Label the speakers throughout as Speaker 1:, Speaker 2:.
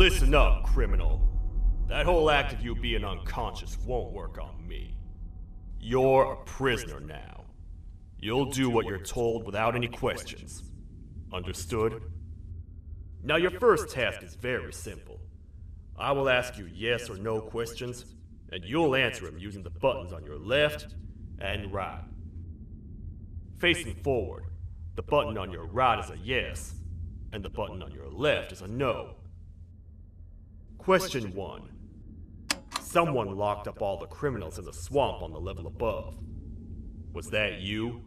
Speaker 1: Listen up, criminal. That whole act of you being unconscious won't work on me. You're a prisoner now. You'll do what you're told without any questions. Understood? Now your first task is very simple. I will ask you yes or no questions, and you'll answer them using the buttons on your left and right. Facing forward, the button on your right is a yes, and the button on your left is a no. Question 1. Someone locked up all the criminals in the swamp on the level above. Was that you?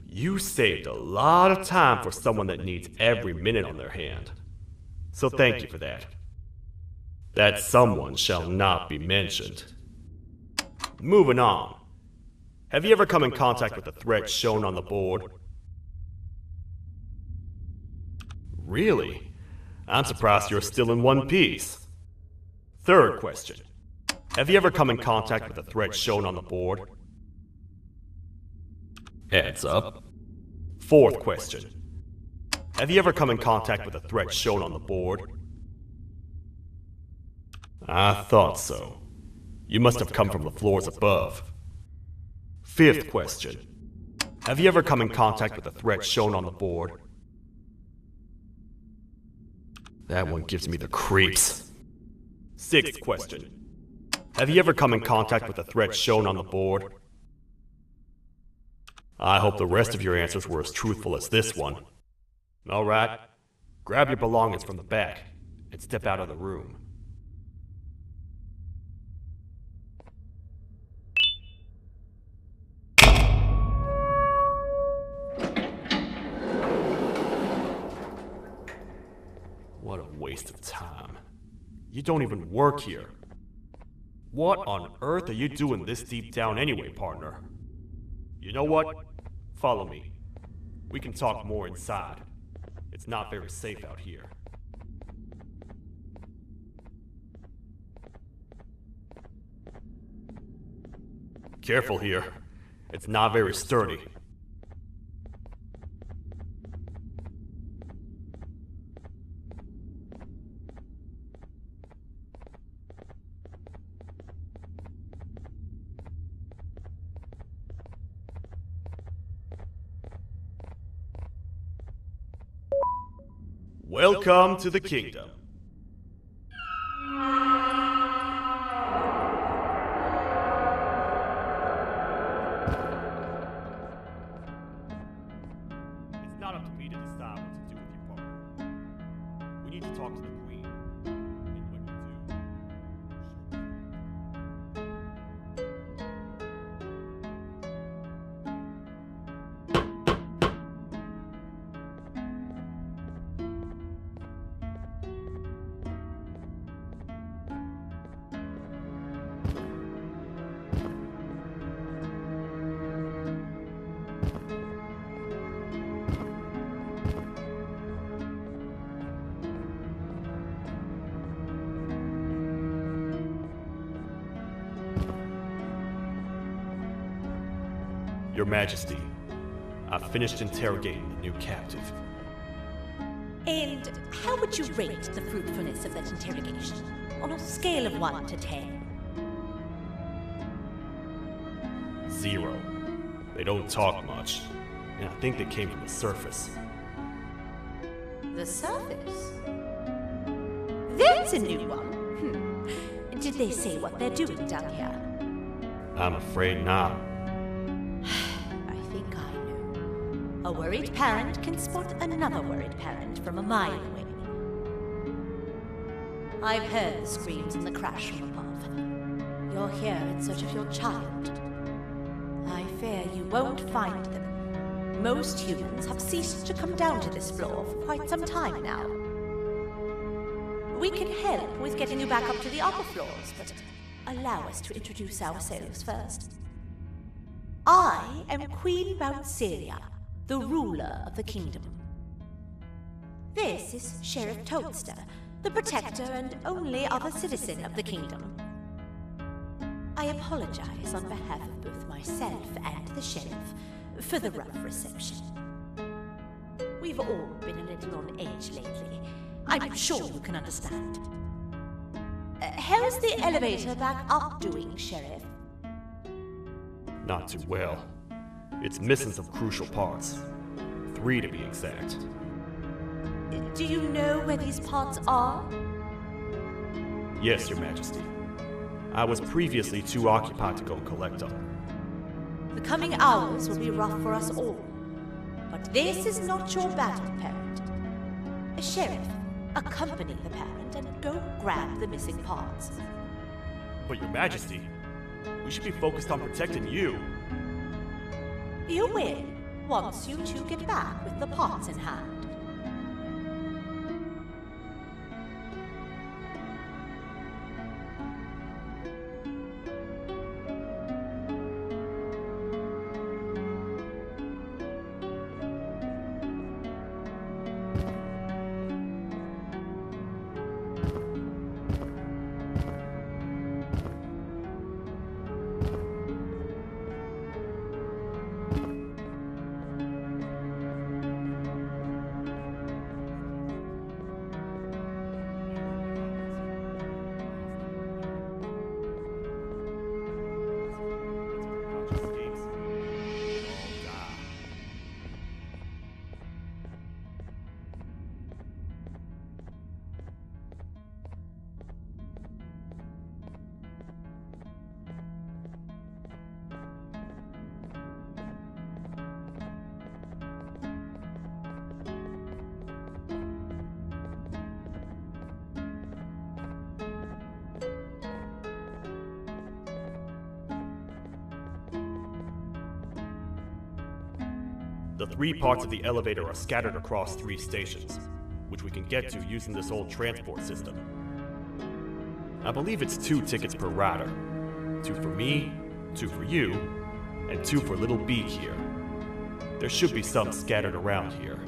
Speaker 1: You saved a lot of time for someone that needs every minute on their hand. So thank you for that. That someone shall not be mentioned. Moving on. Have you ever come in contact with the threat shown on the board? Really? I'm surprised you're still in one piece. Third question. Have you ever come in contact with the threat shown on the board? Heads up. Fourth question. Have you ever come in contact with the threat shown on the board? I thought so. You must have come from the floors above. Fifth question. Have you ever come in contact with the threat shown on the board? That one gives me the creeps. Sixth question. Have you ever come in contact with the threat shown on the board? I hope the rest of your answers were as truthful as this one. All right, grab your belongings from the back and step out of the room. What a waste of time. You don't even work here. What on earth are you doing this deep down anyway, partner? You know what? Follow me. We can talk more inside. It's not very safe out here. Careful here. It's not very sturdy. Welcome to the kingdom. It's not up to me to decide what to do with your partner. We need to talk to the queen. And when Your Majesty, I've finished interrogating the new captive.
Speaker 2: And how would you rate the fruitfulness of that interrogation? On a scale of 1 to 10?
Speaker 1: 0. They don't talk much, and I think they came from the surface.
Speaker 2: The surface? That's a new one. Did they say what they're doing down here?
Speaker 1: I'm afraid not.
Speaker 2: I think I know. A worried parent can spot another worried parent from a mile away. I've heard the screams and the crash from above. You're here in search of your child. I fear you won't find them. Most humans have ceased to come down to this floor for quite some time now. We can help with getting you back up to the upper floors, but allow us to introduce ourselves first. I am Queen Bouncelia, the ruler of the kingdom. This is Sheriff Toadster, the protector and only other citizen of the kingdom. I apologize on behalf of both myself and the sheriff for the rough reception. We've all been a little on edge lately. I'm sure you can understand. How's the elevator back up doing, Sheriff?
Speaker 1: Not too well. It's missing some crucial parts. 3 to be exact.
Speaker 2: Do you know where these parts are?
Speaker 1: Yes, Your Majesty. I was previously too occupied to go collect them.
Speaker 2: The coming hours will be rough for us all. But this is not your battle, parent. Sheriff, accompany the parent and go grab the missing parts.
Speaker 1: But Your Majesty, we should be focused on protecting you.
Speaker 2: You will, once you two get back with the parts in hand.
Speaker 1: The 3 parts of the elevator are scattered across 3 stations, which we can get to using this old transport system. I believe it's 2 tickets per rider. 2 for me, 2 for you, and 2 for Little Beak here. There should be some scattered around here.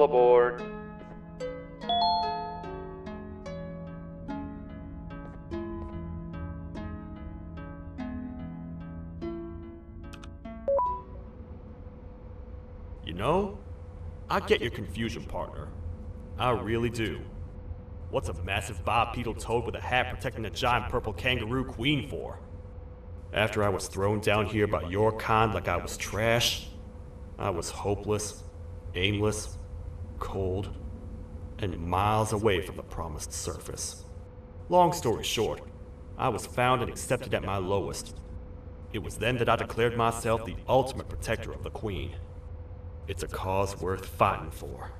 Speaker 3: All aboard.
Speaker 1: You know, I get your confusion, partner. I really do. What's a massive bipedal toad with a hat protecting a giant purple kangaroo queen for? After I was thrown down here by your kind like I was trash, I was hopeless, aimless, cold, and miles away from the promised surface. Long story short, I was found and accepted at my lowest. It was then that I declared myself the ultimate protector of the Queen. It's a cause worth fighting for.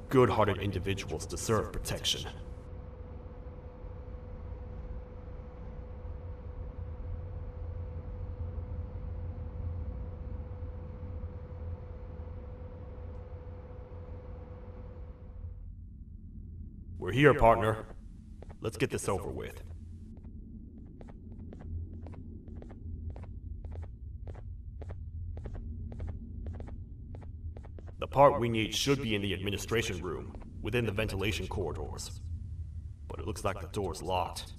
Speaker 1: Good-hearted individuals deserve protection. We're here, partner. Let's get this over with. The part we need should be in the administration room, within the ventilation corridors. But it looks like the door's locked.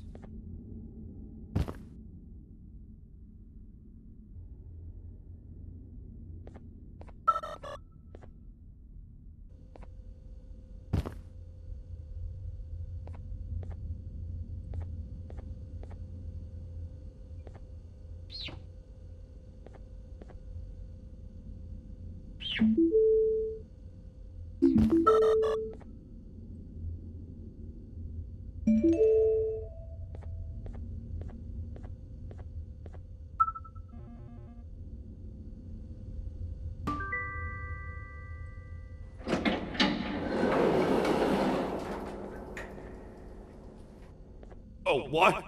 Speaker 1: Oh, what?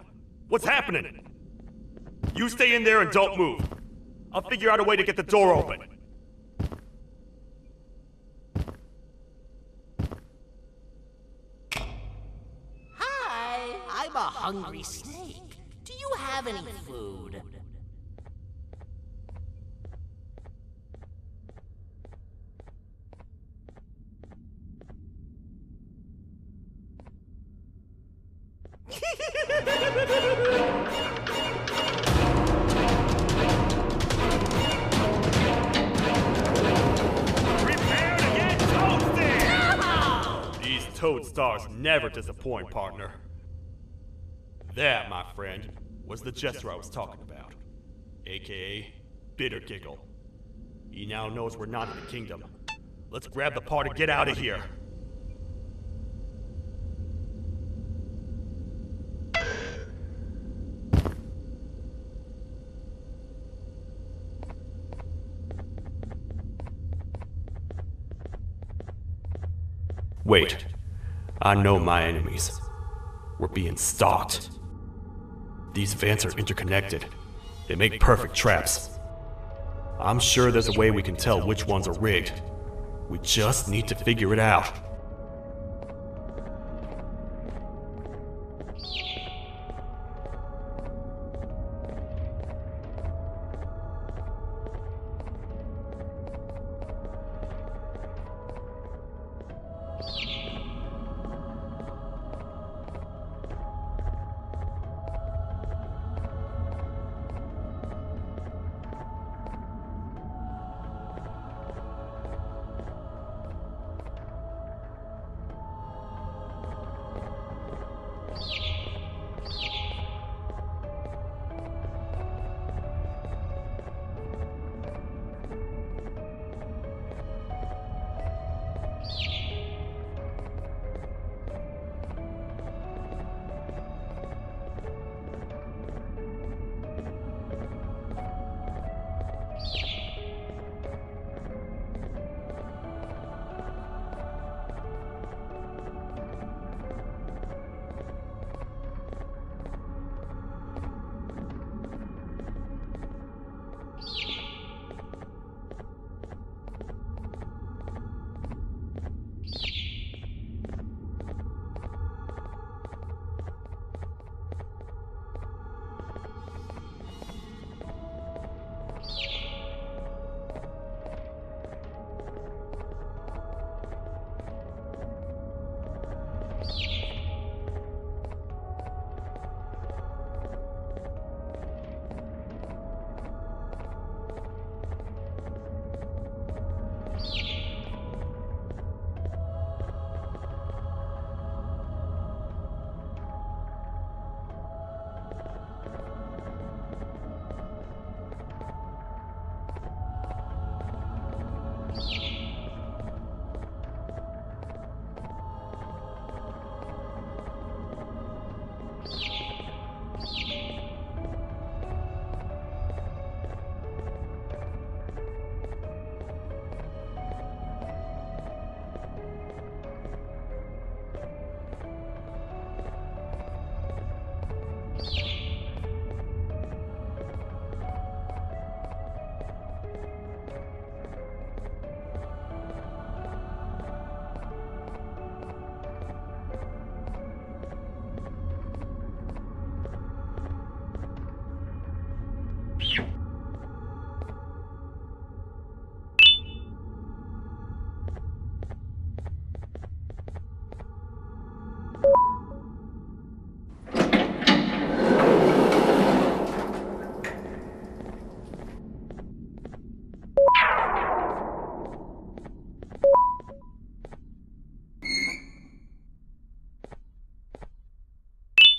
Speaker 1: What's happening? You stay in there and don't move. I'll figure out a way to get the door open.
Speaker 4: Hi, I'm a hungry snake. Do you have any food?
Speaker 1: Prepare to get toasted! These toad stars never disappoint, partner. That, my friend, was the jester I was talking about. AKA Bitter Giggle. He now knows we're not in the kingdom. Let's grab the part and get out of here. Wait, I know my enemies. We're being stalked. These vents are interconnected. They make perfect traps. I'm sure there's a way we can tell which ones are rigged. We just need to figure it out.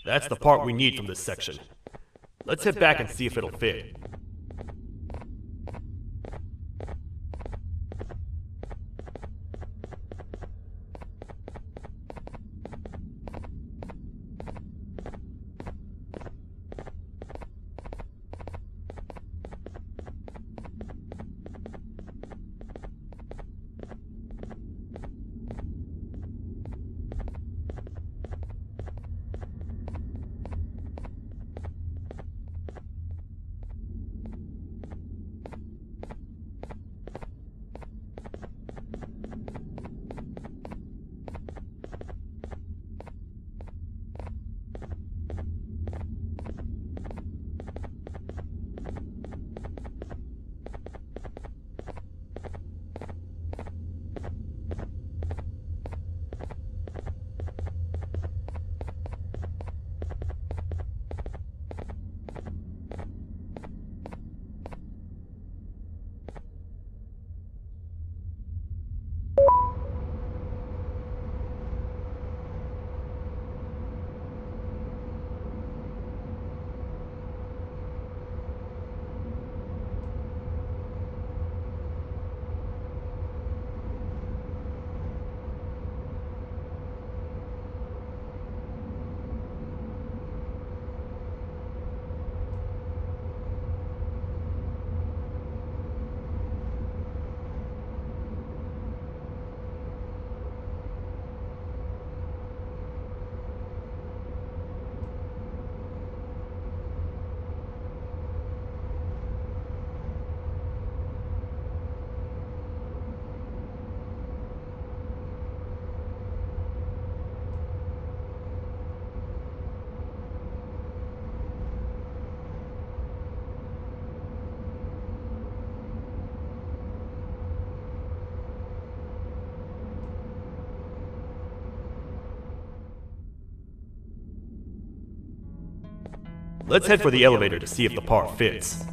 Speaker 1: That's the part we need from this section. Let's head back and see if it'll fit. Let's head for the elevator to see if the part fits.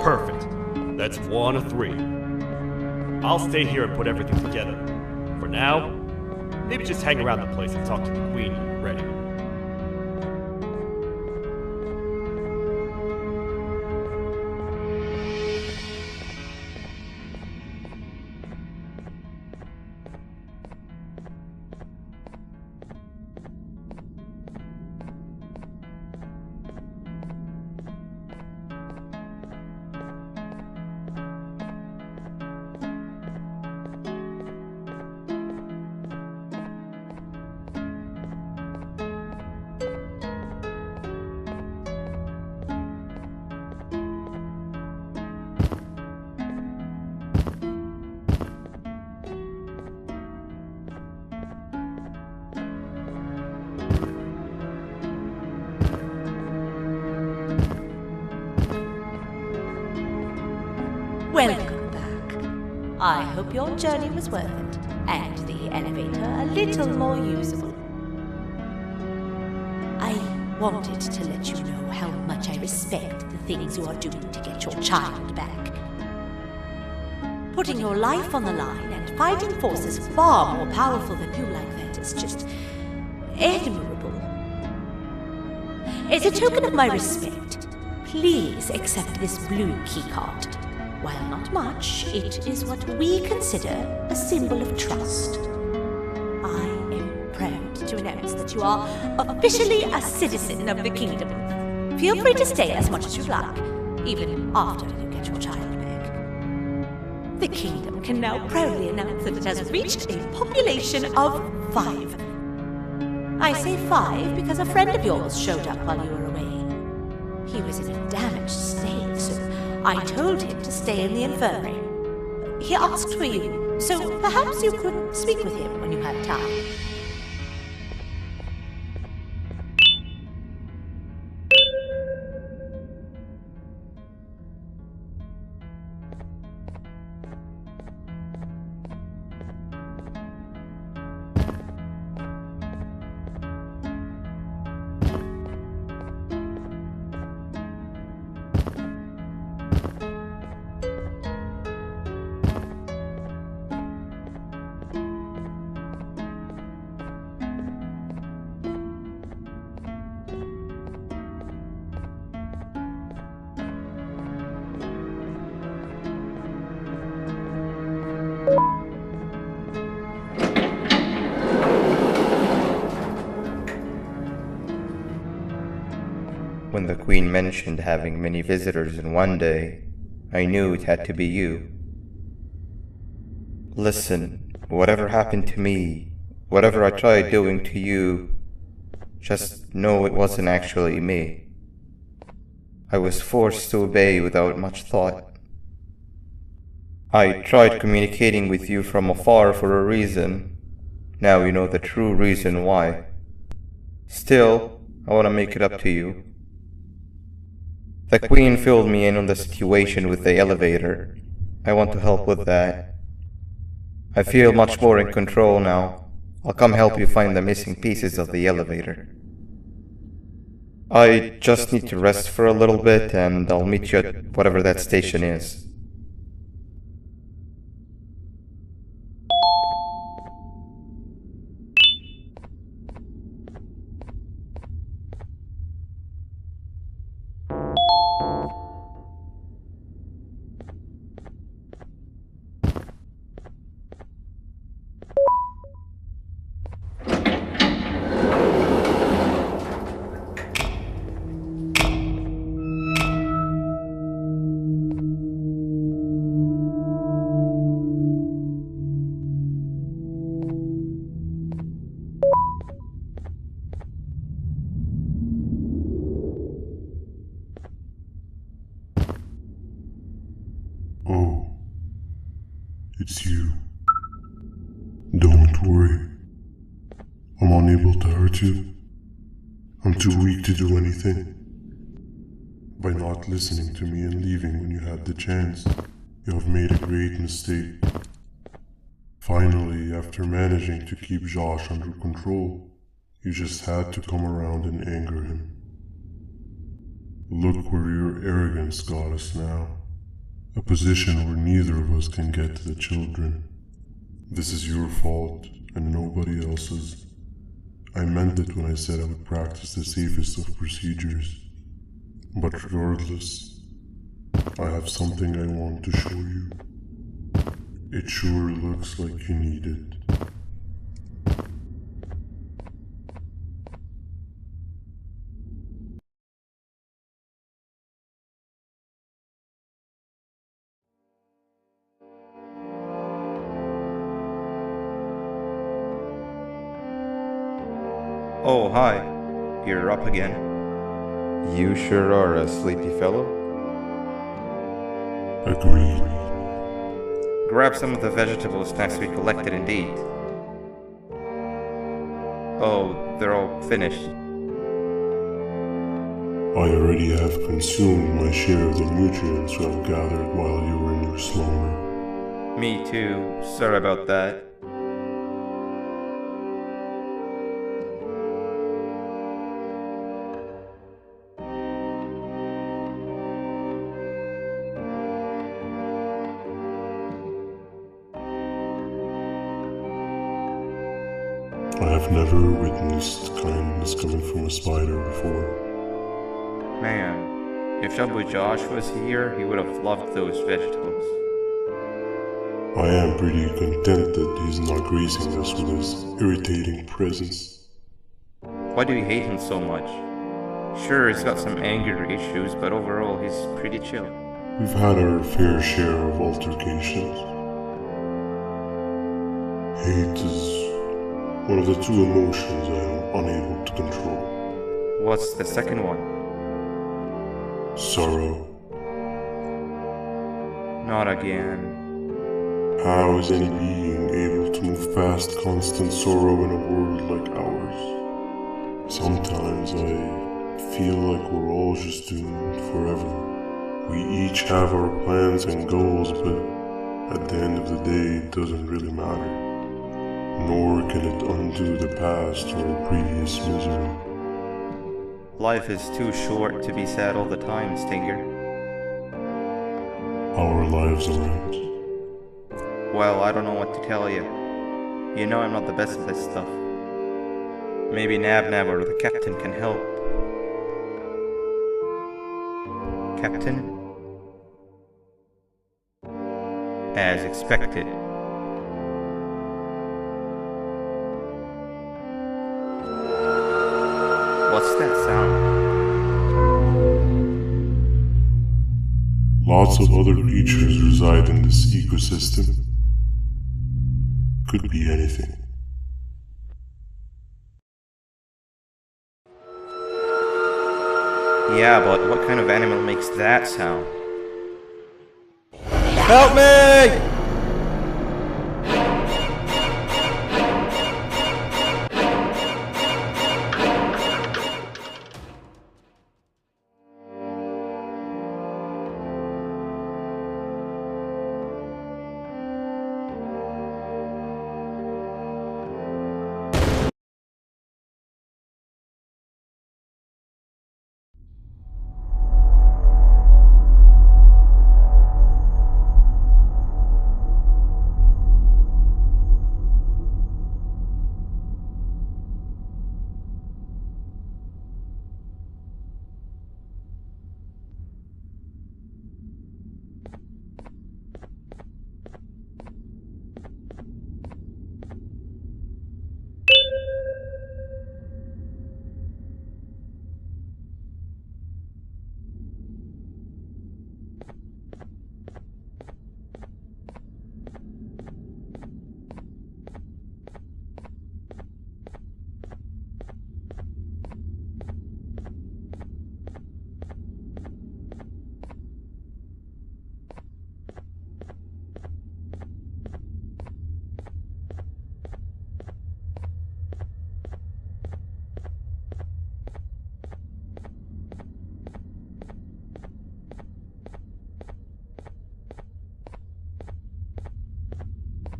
Speaker 1: Perfect. That's 1 of 3. I'll stay here and put everything together. For now, maybe just hang around the place and talk to the Queen when you're ready.
Speaker 2: Welcome back. I hope your journey was worth it, and the elevator a little more usable. I wanted to let you know how much I respect the things you are doing to get your child back. Putting your life on the line and fighting forces far more powerful than you like that is just admirable. As a token of my respect, please accept this blue keycard. While not much, it is what we consider a symbol of trust. I am proud to announce that you are officially a citizen of the kingdom. Feel free to stay as much as you like, even after you get your child back. The kingdom can now proudly announce that it has reached a population of 5. I say 5 because a friend of yours showed up while you were away. He was in a damaged state, so I told him to stay in the infirmary. He asked for you, so perhaps you could speak with him when you have time.
Speaker 3: When the Queen mentioned having many visitors in one day, I knew it had to be you. Listen, whatever happened to me, whatever I tried doing to you, just know it wasn't actually me. I was forced to obey without much thought. I tried communicating with you from afar for a reason. Now you know the true reason why. Still, I want to make it up to you. The Queen filled me in on the situation with the elevator. I want to help with that. I feel much more in control now. I'll come help you find the missing pieces of the elevator. I just need to rest for a little bit and I'll meet you at whatever that station is.
Speaker 5: Oh, it's you. Don't worry. I'm unable to hurt you. I'm too weak to do anything. By not listening to me and leaving when you had the chance, you have made a great mistake. Finally, after managing to keep Josh under control, you just had to come around and anger him. Look where your arrogance got us now. A position where neither of us can get to the children. This is your fault and nobody else's. I meant it when I said I would practice the safest of procedures. But regardless, I have something I want to show you. It sure looks like you need it.
Speaker 3: Oh, hi. You're up again. You sure are a sleepy fellow.
Speaker 5: Agreed.
Speaker 3: Grab some of the vegetable snacks we collected indeed. Oh, they're all finished.
Speaker 5: I already have consumed my share of the nutrients you have gathered while you were in your slumber.
Speaker 3: Me too. Sorry about that.
Speaker 5: I've never witnessed kindness coming from a spider before.
Speaker 3: Man, if Shabu Josh was here, he would have loved those vegetables.
Speaker 5: I am pretty content that he's not gracing us with his irritating presence.
Speaker 3: Why do you hate him so much? Sure, he's got some anger issues, but overall he's pretty chill.
Speaker 5: We've had our fair share of altercations. Hate is one of the two emotions I am unable to control.
Speaker 3: What's the second one?
Speaker 5: Sorrow.
Speaker 3: Not again.
Speaker 5: How is any being able to move past constant sorrow in a world like ours? Sometimes I feel like we're all just doomed forever. We each have our plans and goals, but at the end of the day, it doesn't really matter. Nor can it undo the past or previous misery.
Speaker 3: Life is too short to be sad all the time, Stinger.
Speaker 5: Our lives aren't.
Speaker 3: Well, I don't know what to tell you. You know I'm not the best at this stuff. Maybe Nab or the captain can help. Captain? As expected. What's that sound?
Speaker 5: Lots of other creatures reside in this ecosystem. Could be anything.
Speaker 3: Yeah, but what kind of animal makes that sound?
Speaker 1: Help me!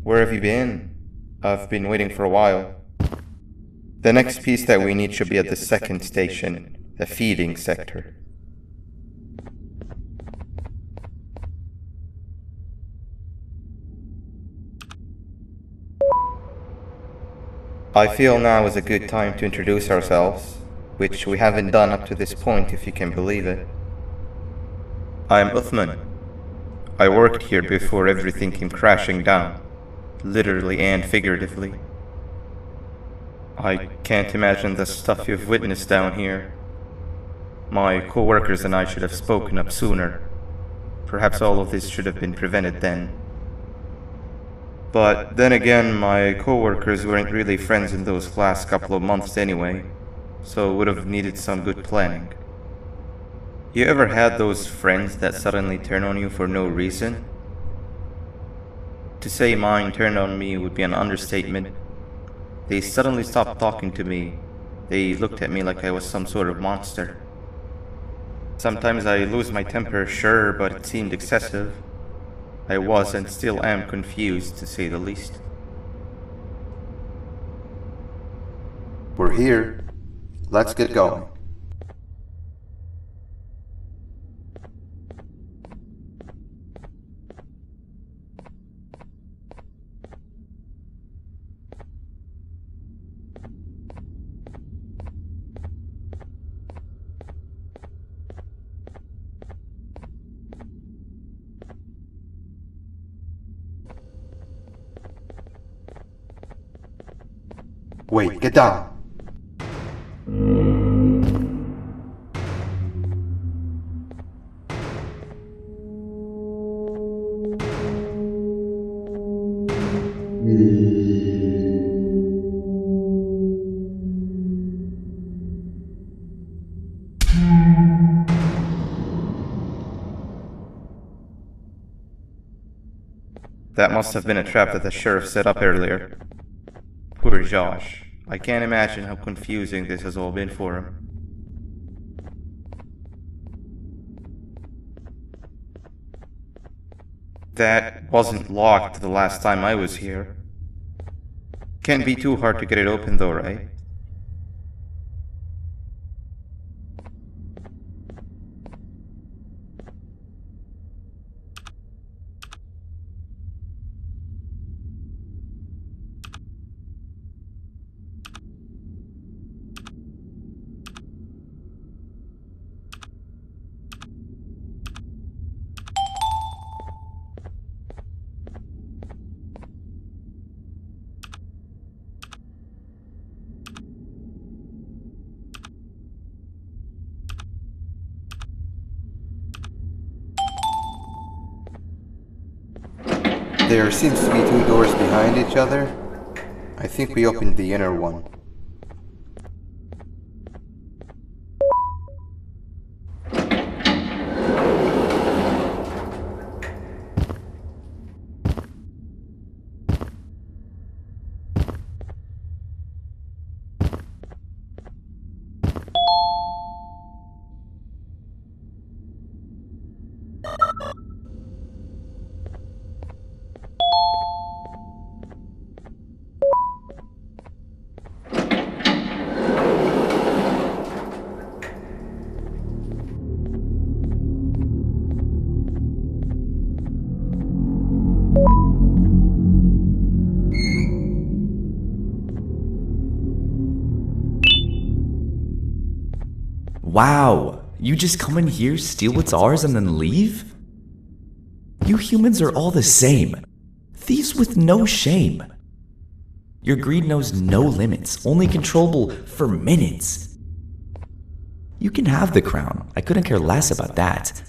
Speaker 3: Where have you been? I've been waiting for a while. The next piece that we need should be at the second station, the feeding sector. I feel now is a good time to introduce ourselves, which we haven't done up to this point, if you can believe it. I'm Uthman. I worked here before everything came crashing down, literally and figuratively. I can't imagine the stuff you've witnessed down here. My co-workers and I should have spoken up sooner. Perhaps all of this should have been prevented then. But then again, my co-workers weren't really friends in those last couple of months anyway, so would have needed some good planning. You ever had those friends that suddenly turn on you for no reason? To say mine turned on me would be an understatement. They suddenly stopped talking to me. They looked at me like I was some sort of monster. Sometimes I lose my temper, sure, but it seemed excessive. I was and still am confused, to say the least.
Speaker 6: We're here. Let's get going. Wait, get down.
Speaker 3: That must have been a trap that the sheriff set up earlier. Poor Josh. I can't imagine how confusing this has all been for him. That wasn't locked the last time I was here. Can't be too hard to get it open though, right?
Speaker 6: There seems to be two doors behind each other. I think we opened the inner one.
Speaker 7: Wow, you just come in here, steal what's ours, and then leave? You humans are all the same. Thieves with no shame. Your greed knows no limits, only controllable for minutes. You can have the crown, I couldn't care less about that.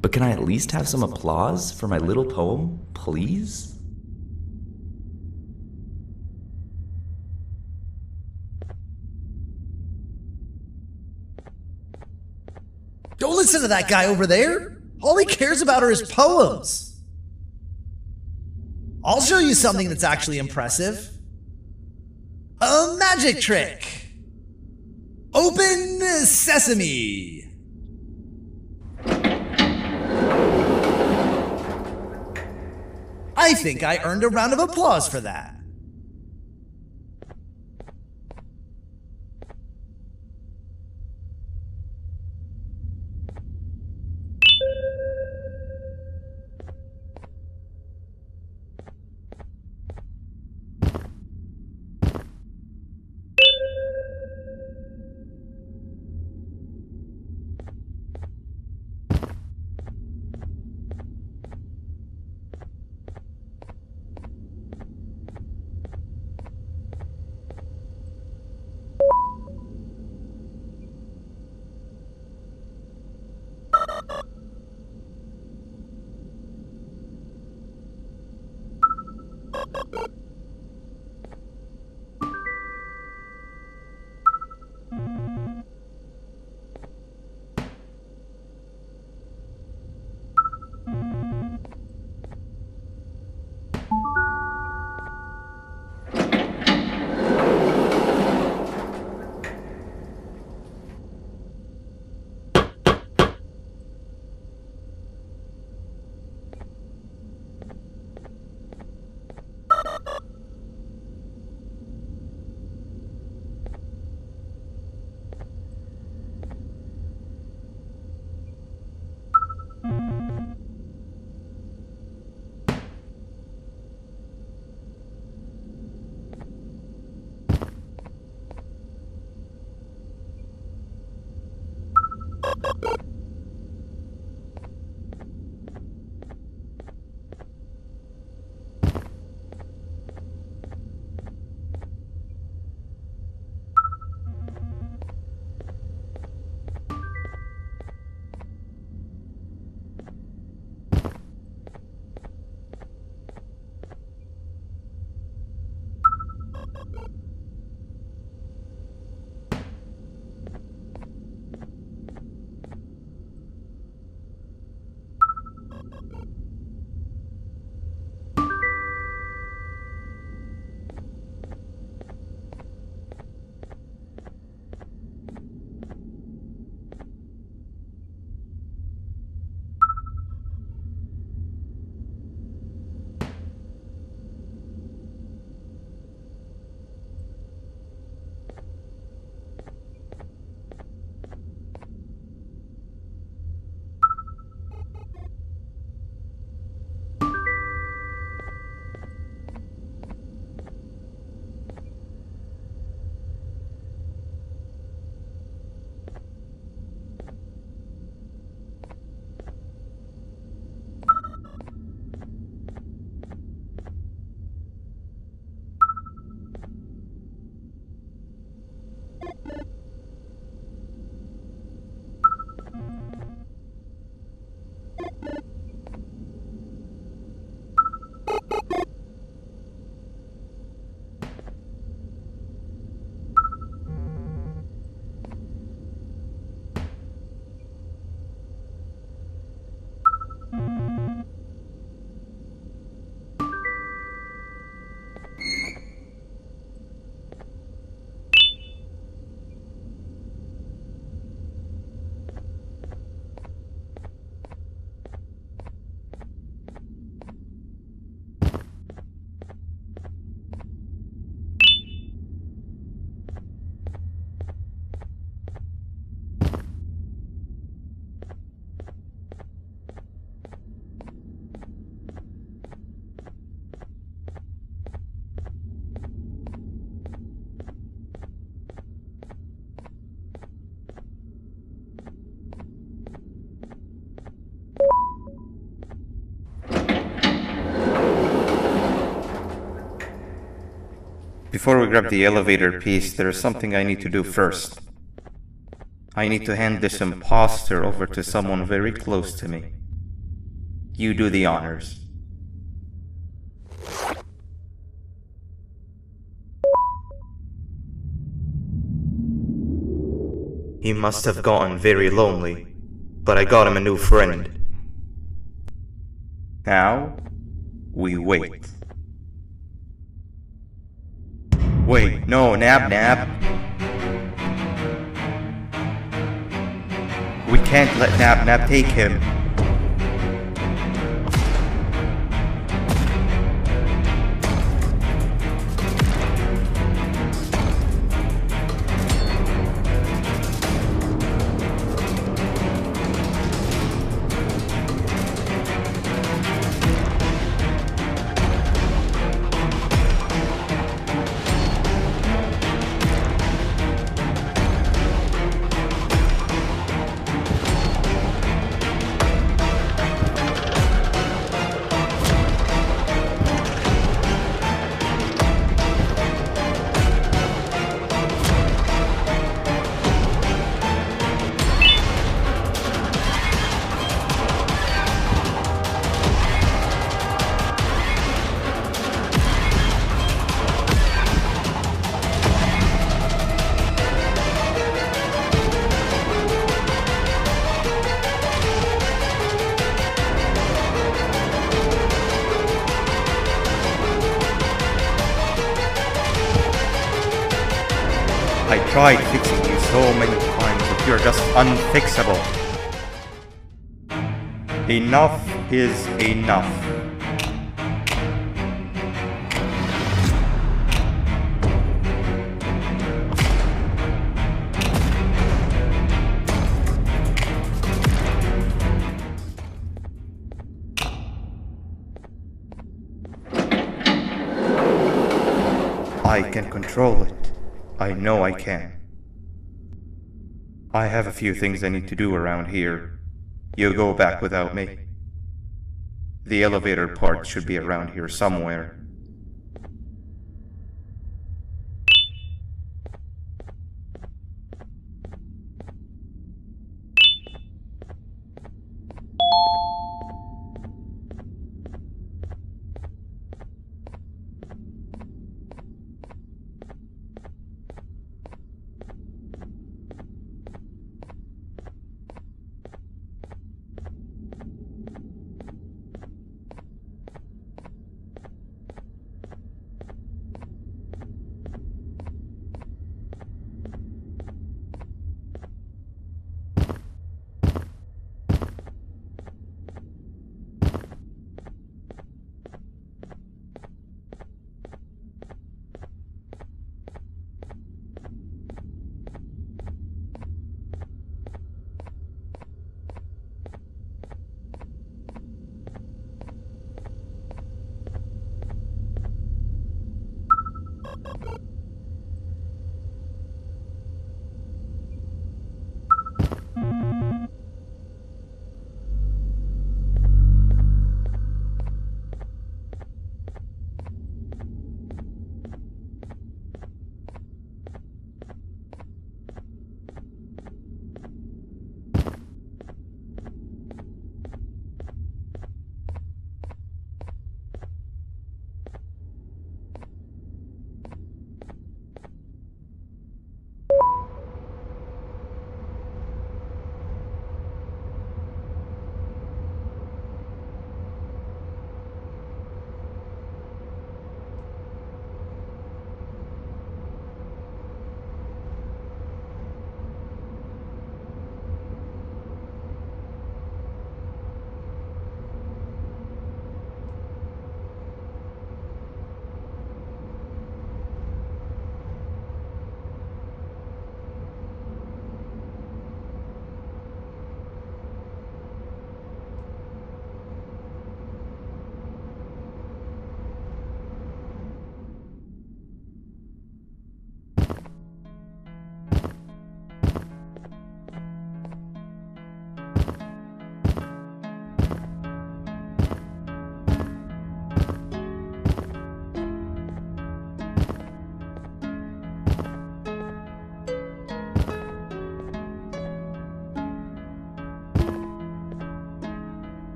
Speaker 7: But can I at least have some applause for my little poem, please?
Speaker 8: Don't listen to that guy over there. All he cares about are his poems. I'll show you something that's actually impressive. A magic trick. Open sesame. I think I earned a round of applause for that.
Speaker 3: Before we grab the elevator piece, there's something I need to do first. I need to hand this imposter over to someone very close to me. You do the honors. He must have gotten very lonely, but I got him a new friend. Now, we wait. Wait, no, Nab. We can't let Nab take him. I tried fixing you so many times, but you're just unfixable. Enough is enough. I can control it. I know I can. I have a few things I need to do around here. You go back without me. The elevator part should be around here somewhere.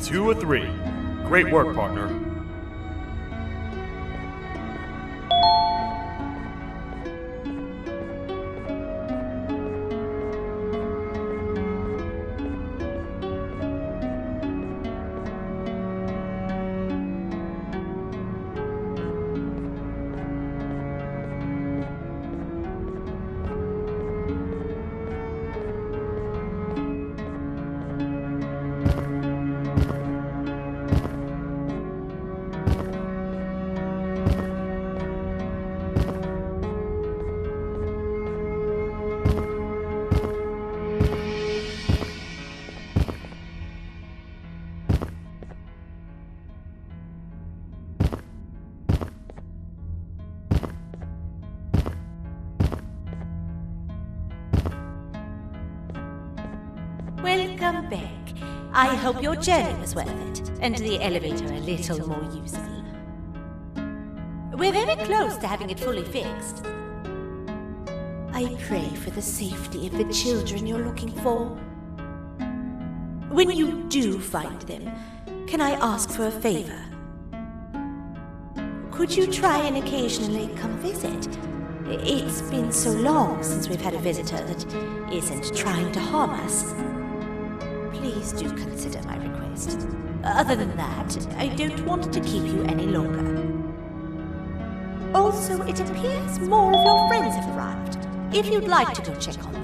Speaker 1: 2 of 3. Great work, partner.
Speaker 2: Welcome back. I hope your journey was worth it, and the elevator a little more usable. We're very close to having it fully fixed. I pray for the safety of the children you're looking for. When you do find them, can I ask for a favor? Could you try and occasionally come visit? It's been so long since we've had a visitor that isn't trying to harm us. Please do consider my request. Other than that, I don't want to keep you any longer. Also, it appears more of your friends have arrived, if you'd like to go check on them.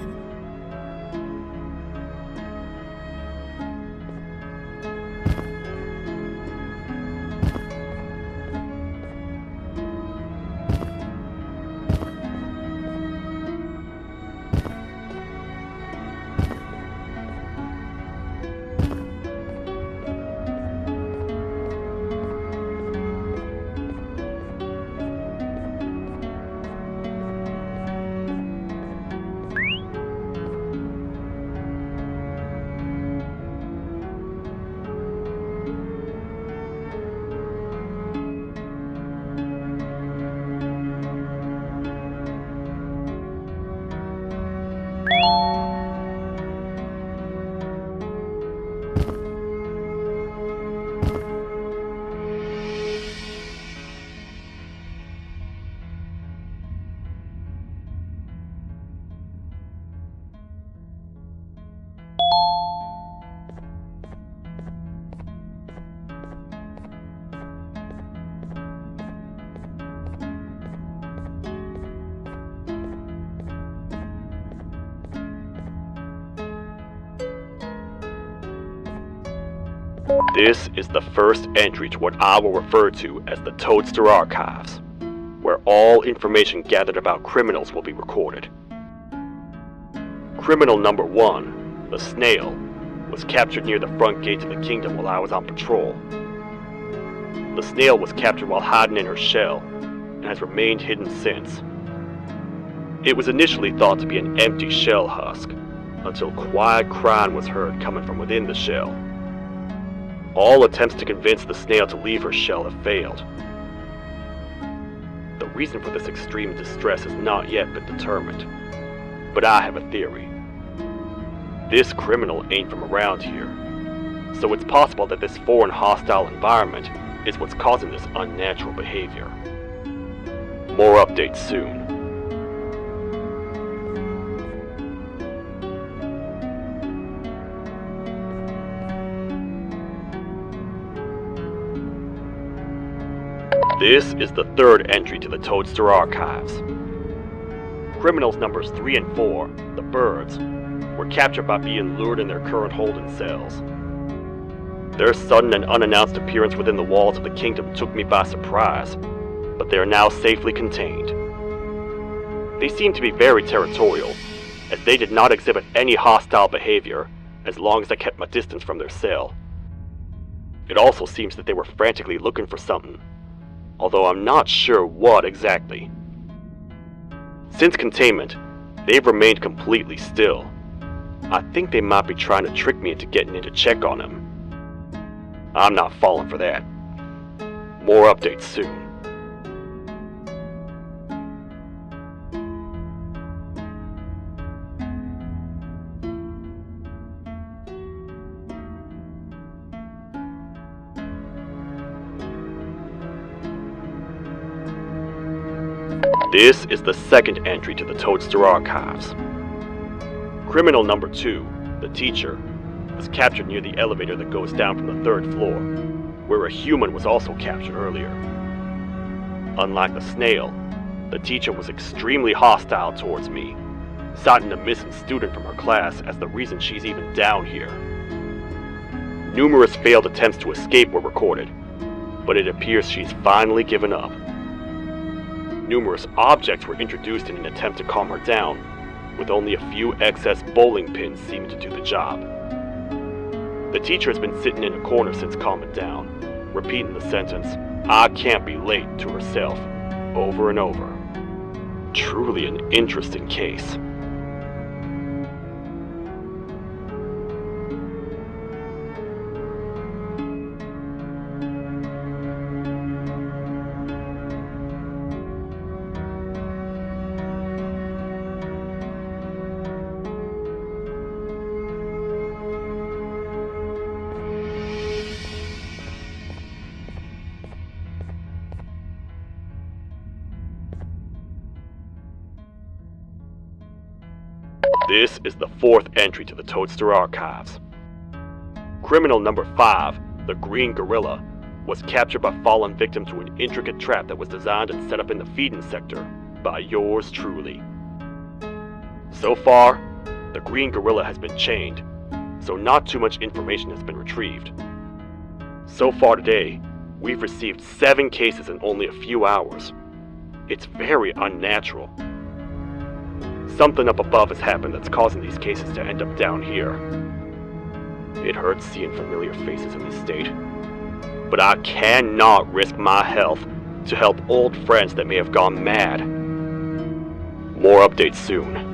Speaker 1: This is the first entry to what I will refer to as the Toadster Archives, where all information gathered about criminals will be recorded. Criminal number 1, the snail, was captured near the front gate to the kingdom while I was on patrol. The snail was captured while hiding in her shell, and has remained hidden since. It was initially thought to be an empty shell husk, until quiet crying was heard coming from within the shell. All attempts to convince the snail to leave her shell have failed. The reason for this extreme distress has not yet been determined, but I have a theory. This criminal ain't from around here, so it's possible that this foreign hostile environment is what's causing this unnatural behavior. More updates soon. This is the third entry to the Toadster Archives. Criminals numbers 3 and 4, the birds, were captured by being lured in their current holding cells. Their sudden and unannounced appearance within the walls of the kingdom took me by surprise, but they are now safely contained. They seem to be very territorial, as they did not exhibit any hostile behavior as long as I kept my distance from their cell. It also seems that they were frantically looking for something, although I'm not sure what exactly. Since containment, they've remained completely still. I think they might be trying to trick me into getting in to check on them. I'm not falling for that. More updates soon. This is the second entry to the Toadster Archives. Criminal number 2, the teacher, was captured near the elevator that goes down from the 3rd floor, where a human was also captured earlier. Unlike the snail, the teacher was extremely hostile towards me, citing a missing student from her class as the reason she's even down here. Numerous failed attempts to escape were recorded, but it appears she's finally given up. Numerous objects were introduced in an attempt to calm her down, with only a few excess bowling pins seeming to do the job. The teacher has been sitting in a corner since calming down, repeating the sentence, "I can't be late," to herself, over and over. Truly an interesting case. This is the 4th entry to the Toadster Archives. Criminal number 5, the Green Gorilla, was captured by falling victim to an intricate trap that was designed and set up in the feeding sector by yours truly. So far, the Green Gorilla has been chained, so not too much information has been retrieved. So far today, we've received 7 cases in only a few hours. It's very unnatural. Something up above has happened that's causing these cases to end up down here. It hurts seeing familiar faces in this state, but I cannot risk my health to help old friends that may have gone mad. More updates soon.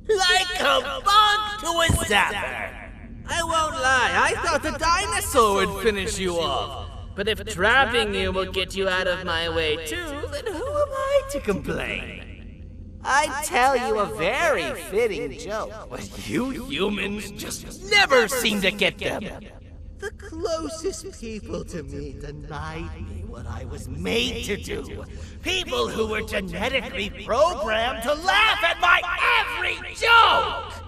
Speaker 4: Like a bug to a zapper. I won't lie, I thought the dinosaur would finish you off. But if trapping you will get you out of my way too, then who am I to complain? I'd tell you a very fitting joke, but you humans just never seem to get them. The closest people to me denied me what I was made to do. People who were genetically programmed to laugh at my every joke!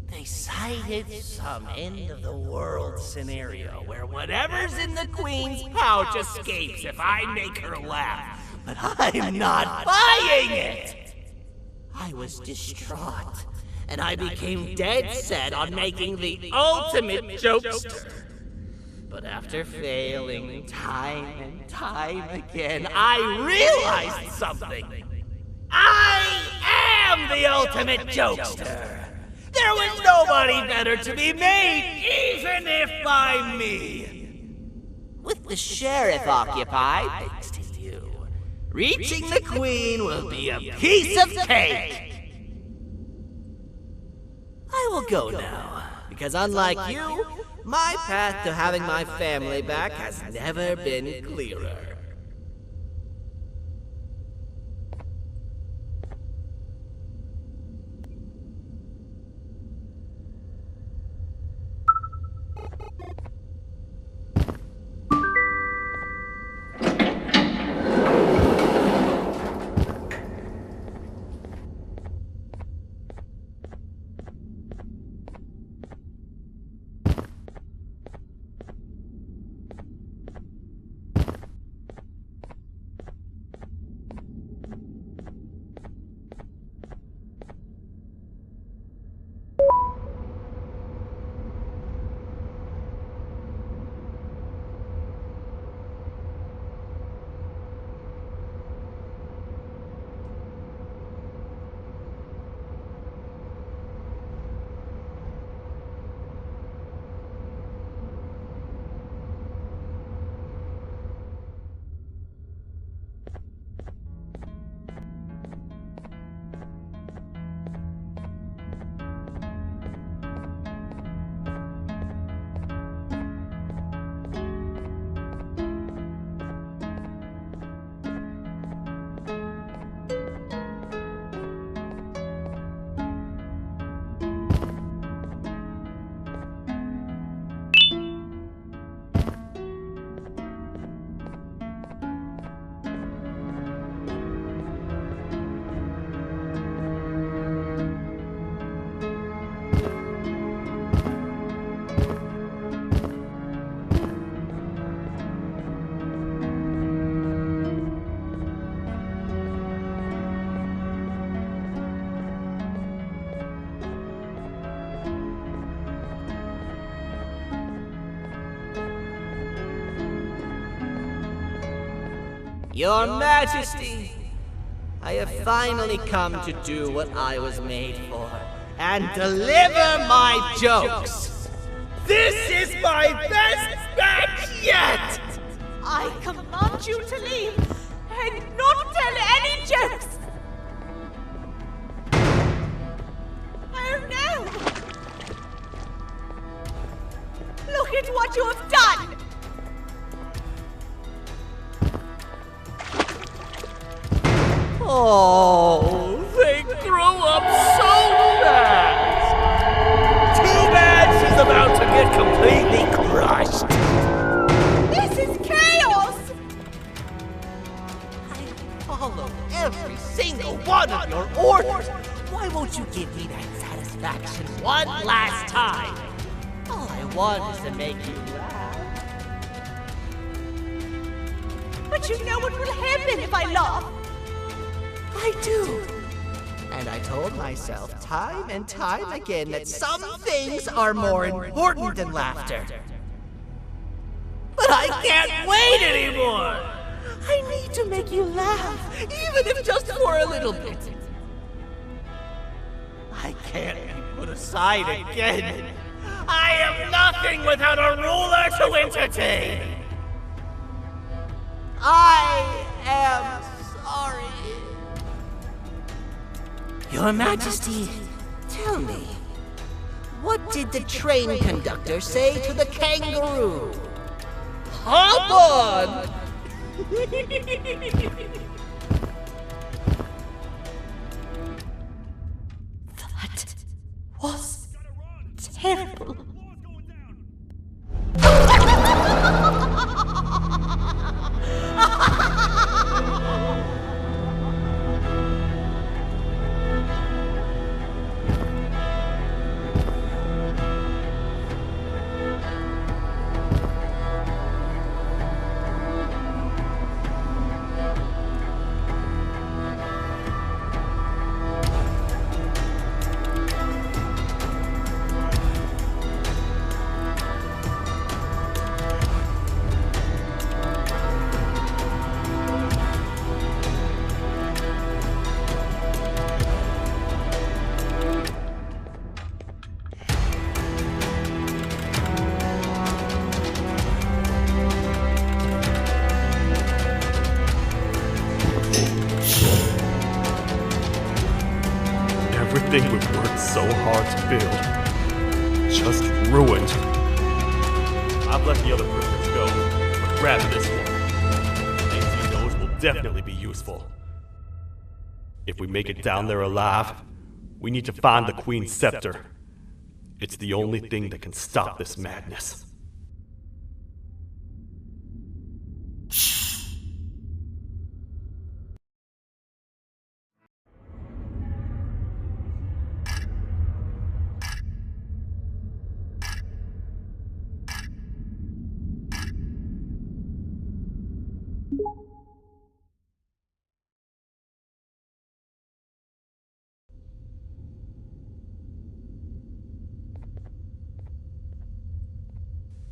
Speaker 4: They cited some end-of-the-world scenario where whatever's in the Queen's pouch escapes if I make her laugh. But I'm not buying it! I was distraught, and I became dead set on making the ultimate jokester. But after failing time and time again, I realized something. I am the ultimate jokester! There was nobody better to be made, even if by me. With the sheriff occupied, thanks to you, reaching the Queen will be a piece of cake. I will go now, because unlike you, my path to having my family back has never been clearer. Your Majesty, I have finally come to do what I was made for, and deliver my jokes. This is my best match yet!
Speaker 2: I command you to leave and not tell any jokes! Oh no! Look at what you have done!
Speaker 4: Oh, they grow up so fast! Too bad she's about to get completely crushed!
Speaker 2: This is chaos!
Speaker 4: I follow every single one of your orders! Why won't you give me that satisfaction one last time? All I want is to make you laugh.
Speaker 2: But you know what will happen if I laugh?
Speaker 4: I do. And I told myself time and time again that some things are more important than laughter. But I can't wait anymore! I need to make you laugh, even if just for a little bit. I can't be put aside again. I am nothing without a ruler to entertain. I am sorry. Your Majesty, tell me, what did the train conductor say to the kangaroo? Hop on!
Speaker 2: That was terrible.
Speaker 1: Everything we've worked so hard to build, just ruined. I've let the other prisoners go, but grab this one. Things he knows will definitely be useful. If we make it down there alive, we need to find the Queen's scepter. It's the only thing that can stop this madness.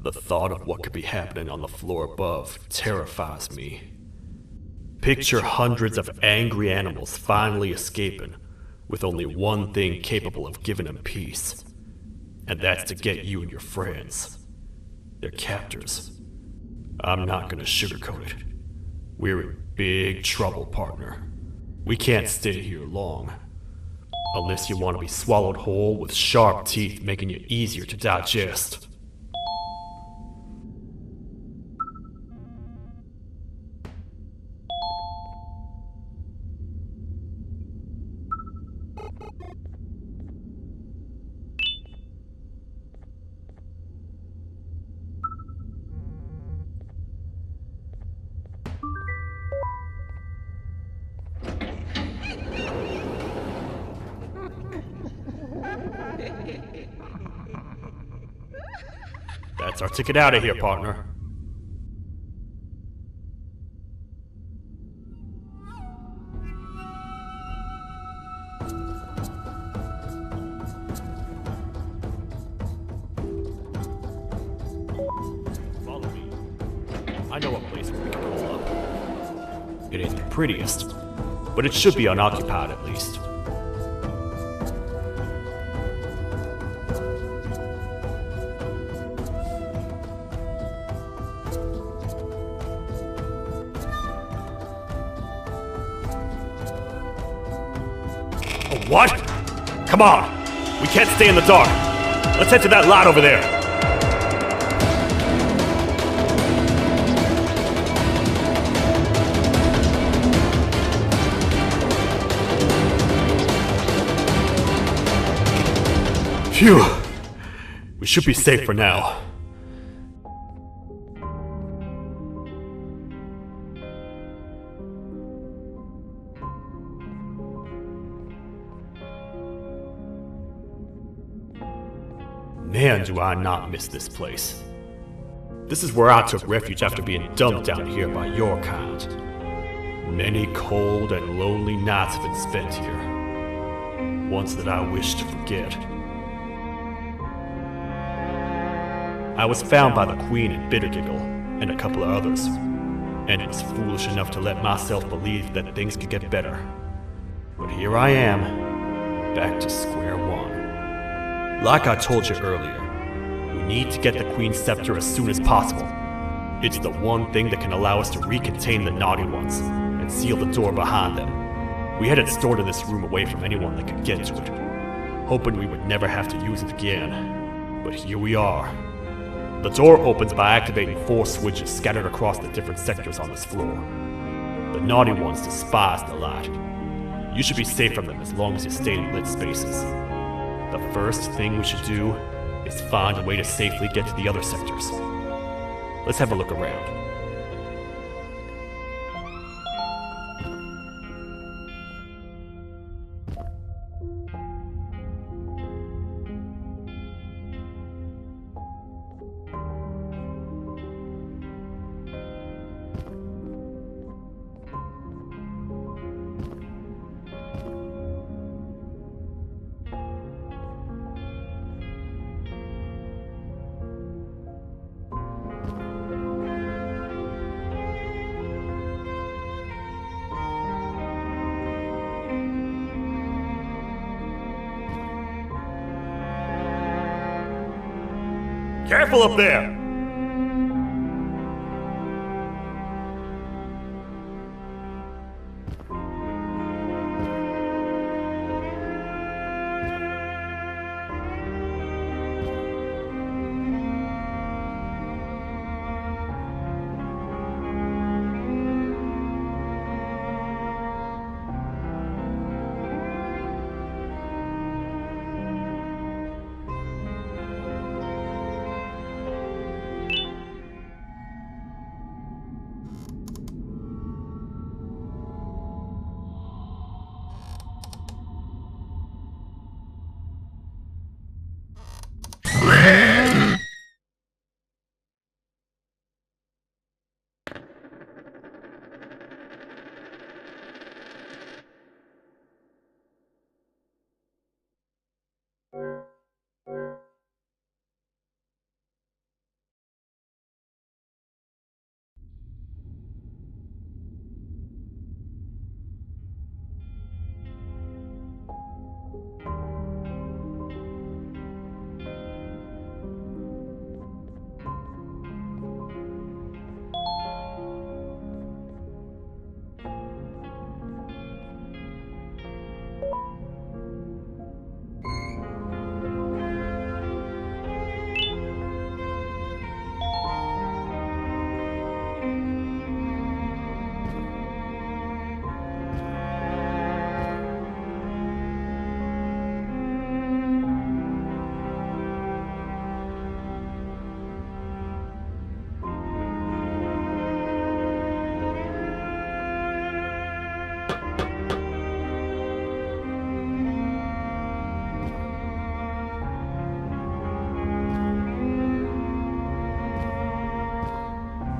Speaker 1: The thought of what could be happening on the floor above terrifies me. Picture hundreds of angry animals finally escaping, with only one thing capable of giving them peace. And that's to get you and your friends. Their captors. I'm not gonna sugarcoat it. We're in big trouble, partner. We can't stay here long. Unless you want to be swallowed whole with sharp teeth making you easier to digest. That's our ticket out of here, partner. Follow me. I know a place where we can roll up. It ain't the prettiest, but it should be unoccupied at least. What? Come on! We can't stay in the dark! Let's head to that lot over there! Phew! We should be safe for now. Man, do I not miss this place. This is where I took refuge after being dumped down here by your kind. Many cold and lonely nights have been spent here. Ones that I wish to forget. I was found by the Queen in Bittergiggle and a couple of others, and was foolish enough to let myself believe that things could get better. But here I am, back to square one. Like I told you earlier, we need to get the Queen's scepter as soon as possible. It's the one thing that can allow us to recontain the naughty ones and seal the door behind them. We had it stored in this room away from anyone that could get to it, hoping we would never have to use it again. But here we are. The door opens by activating 4 switches scattered across the different sectors on this floor. The naughty ones despise the light. You should be safe from them as long as you stay in lit spaces. The first thing we should do is find a way to safely get to the other sectors. Let's have a look around. Careful up there!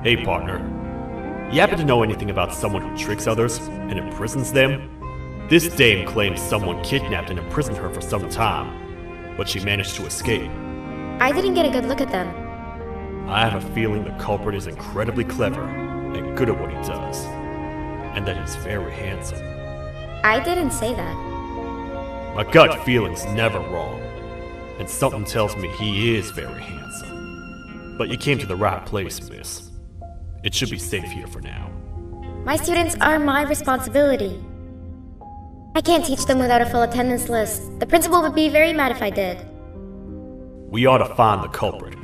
Speaker 1: Hey partner, you happen to know anything about someone who tricks others and imprisons them? This dame claims someone kidnapped and imprisoned her for some time, but she managed to escape.
Speaker 9: I didn't get a good look at them.
Speaker 1: I have a feeling the culprit is incredibly clever and good at what he does, and that he's very handsome.
Speaker 9: I didn't say that.
Speaker 1: My gut feeling's never wrong, and something tells me he is very handsome. But you came to the right place, miss. It should be safe here for now.
Speaker 9: My students are my responsibility. I can't teach them without a full attendance list. The principal would be very mad if I did.
Speaker 1: We ought to find the culprit,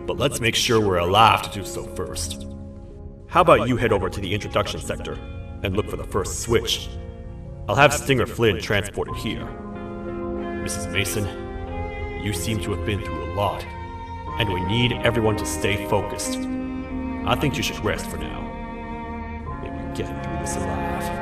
Speaker 1: but let's make sure we're alive to do so first. How about you head over to the introduction sector and look for the first switch? I'll have Stinger Flynn transported here. Mrs. Mason, you seem to have been through a lot, and we need everyone to stay focused. I think you should rest for now. Maybe we get through this alive.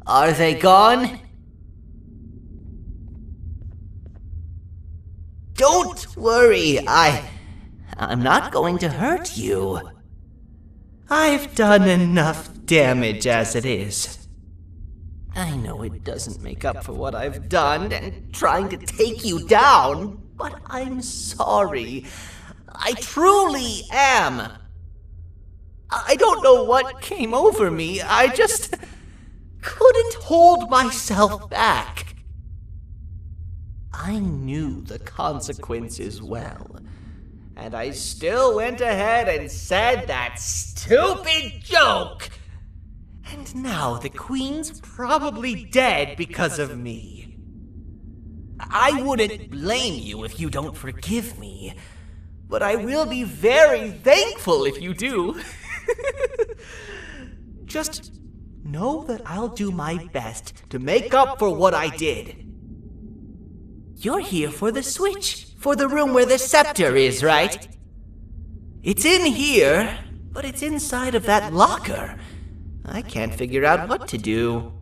Speaker 4: Are they gone? Don't worry, I'm not going to hurt you. I've done enough damage as it is. I know it doesn't make up for what I've done and trying to take you down, but I'm sorry. I truly am. I don't know what came over me. I just couldn't hold myself back. I knew the consequences well, and I still went ahead and said that stupid joke. And now the Queen's probably dead because of me. I wouldn't blame you if you don't forgive me, but I will be very thankful if you do. Just know that I'll do my best to make up for what I did. You're here for the switch, for the room where the scepter is, right? It's in here, but it's inside of that locker. I can't figure out what to do.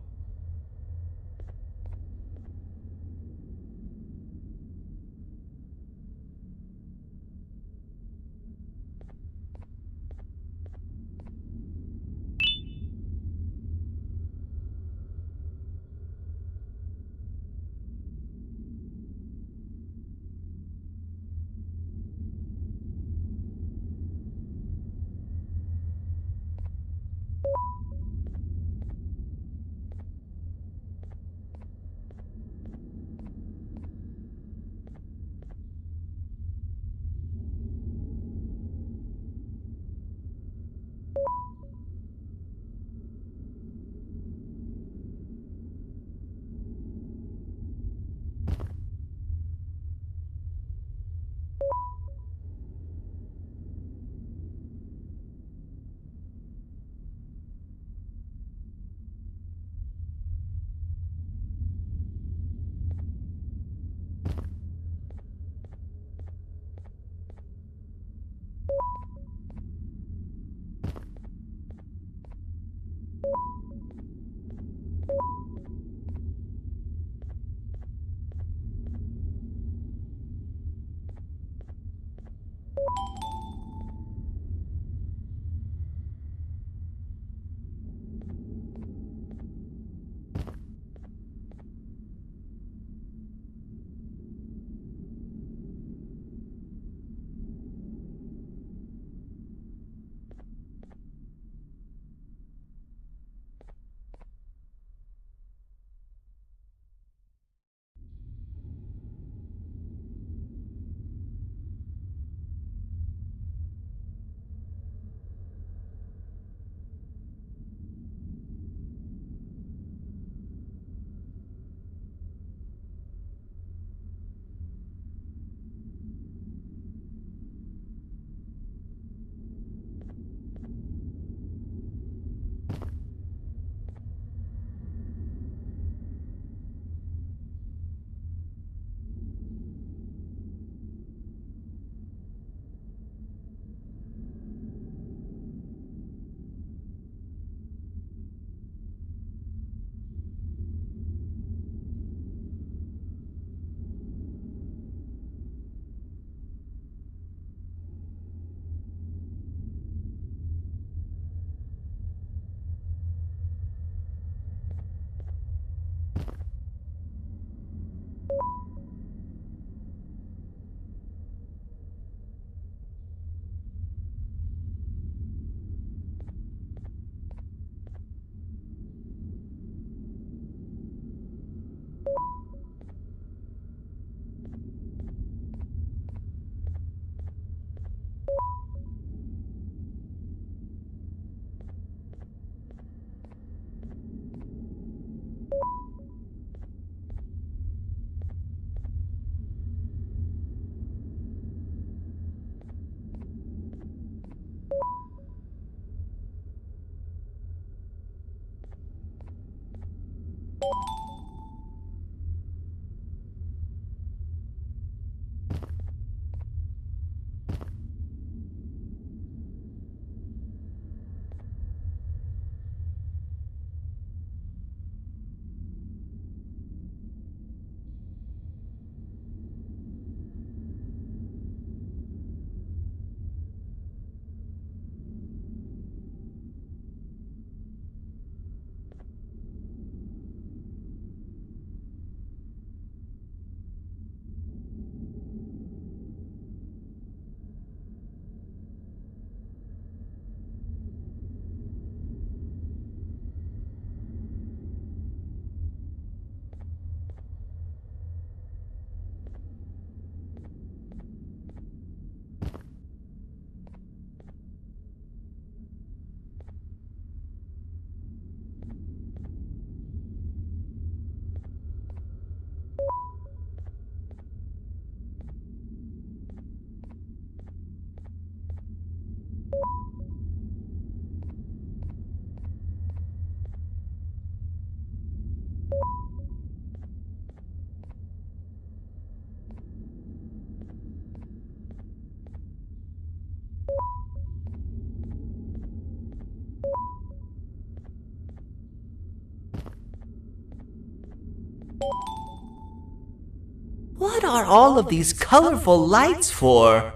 Speaker 4: What are all of these colorful lights for?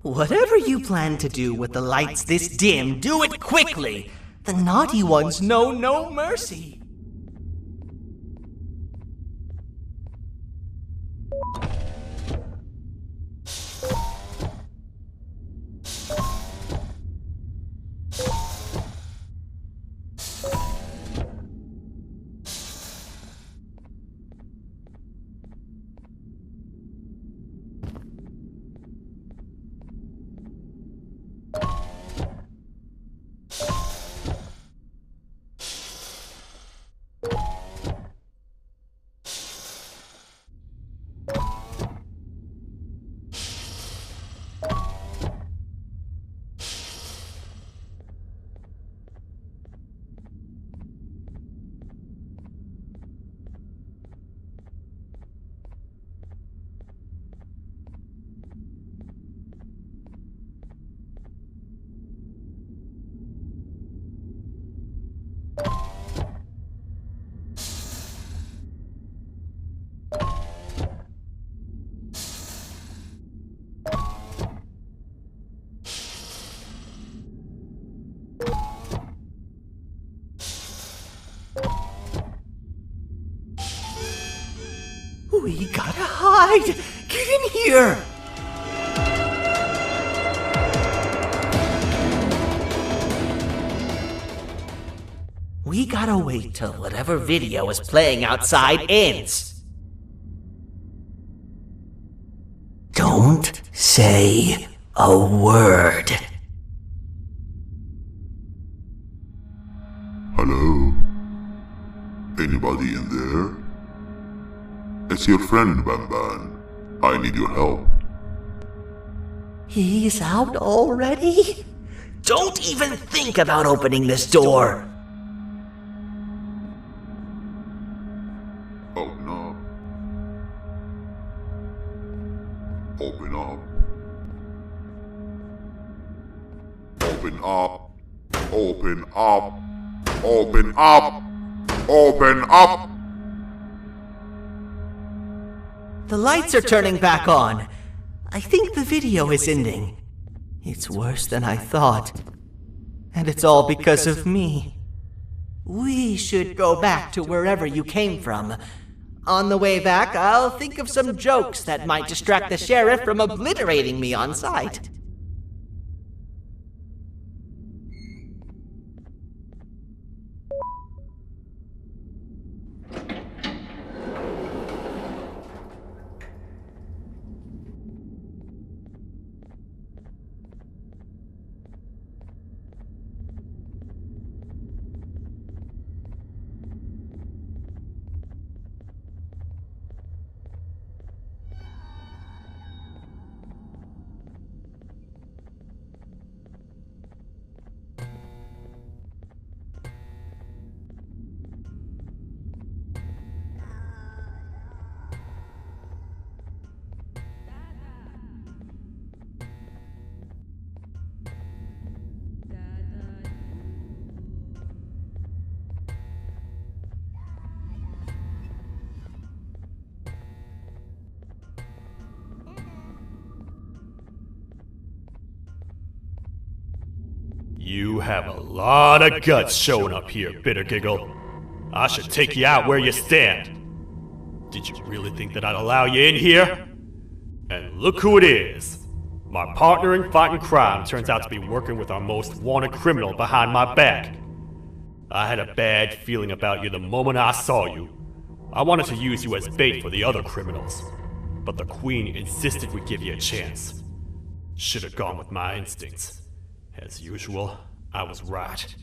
Speaker 4: Whatever you plan to do with the lights this dim, do it quickly! The naughty ones know no mercy! We gotta hide! Get in here! We gotta wait till whatever video is playing outside ends. Don't say a word.
Speaker 5: Hello? Anybody in there? It's your friend, Ban. I need your help.
Speaker 4: He's out already? Don't even think about opening this door!
Speaker 5: Open up. Open up. Open up. Open up. Open up. Open up.
Speaker 4: The lights are turning back on. I think the video is ending. It's worse than I thought. And it's all because of me. We should go back to wherever you came from. On the way back, I'll think of some jokes that might distract the sheriff from obliterating me on sight.
Speaker 1: You have a lot of guts showing up here, Bitter Giggle. I should take you out where you stand. Did you really think that I'd allow you in here? And look who it is. My partner in fighting crime turns out to be working with our most wanted criminal behind my back. I had a bad feeling about you the moment I saw you. I wanted to use you as bait for the other criminals, but the Queen insisted we give you a chance. Should have gone with my instincts. As usual, I was right.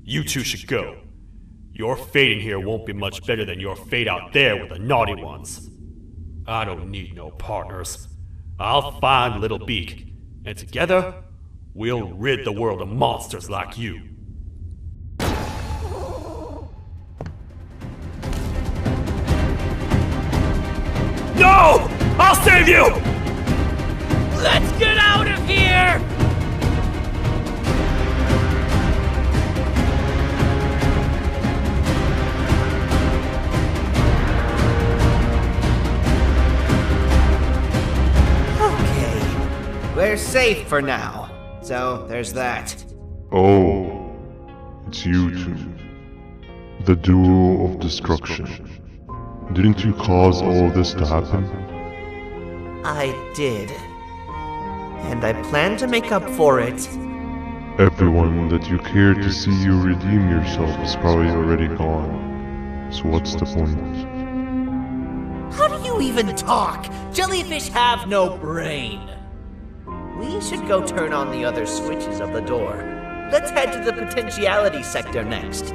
Speaker 1: You two should go. Your fate in here won't be much better than your fate out there with the naughty ones. I don't need no partners. I'll find Little Beak, and together, we'll rid the world of monsters like you. No! I'll save you!
Speaker 4: Let's get out of here!
Speaker 10: Okay, we're safe for now. So, there's that.
Speaker 5: Oh, it's you two. The duo of destruction. Didn't you cause all of this to happen?
Speaker 10: I did. And I plan to make up for it.
Speaker 5: Everyone that you cared to see you redeem yourself is probably already gone. So what's the point?
Speaker 4: How do you even talk? Jellyfish have no brain.
Speaker 10: We should go turn on the other switches of the door. Let's head to the potentiality sector next.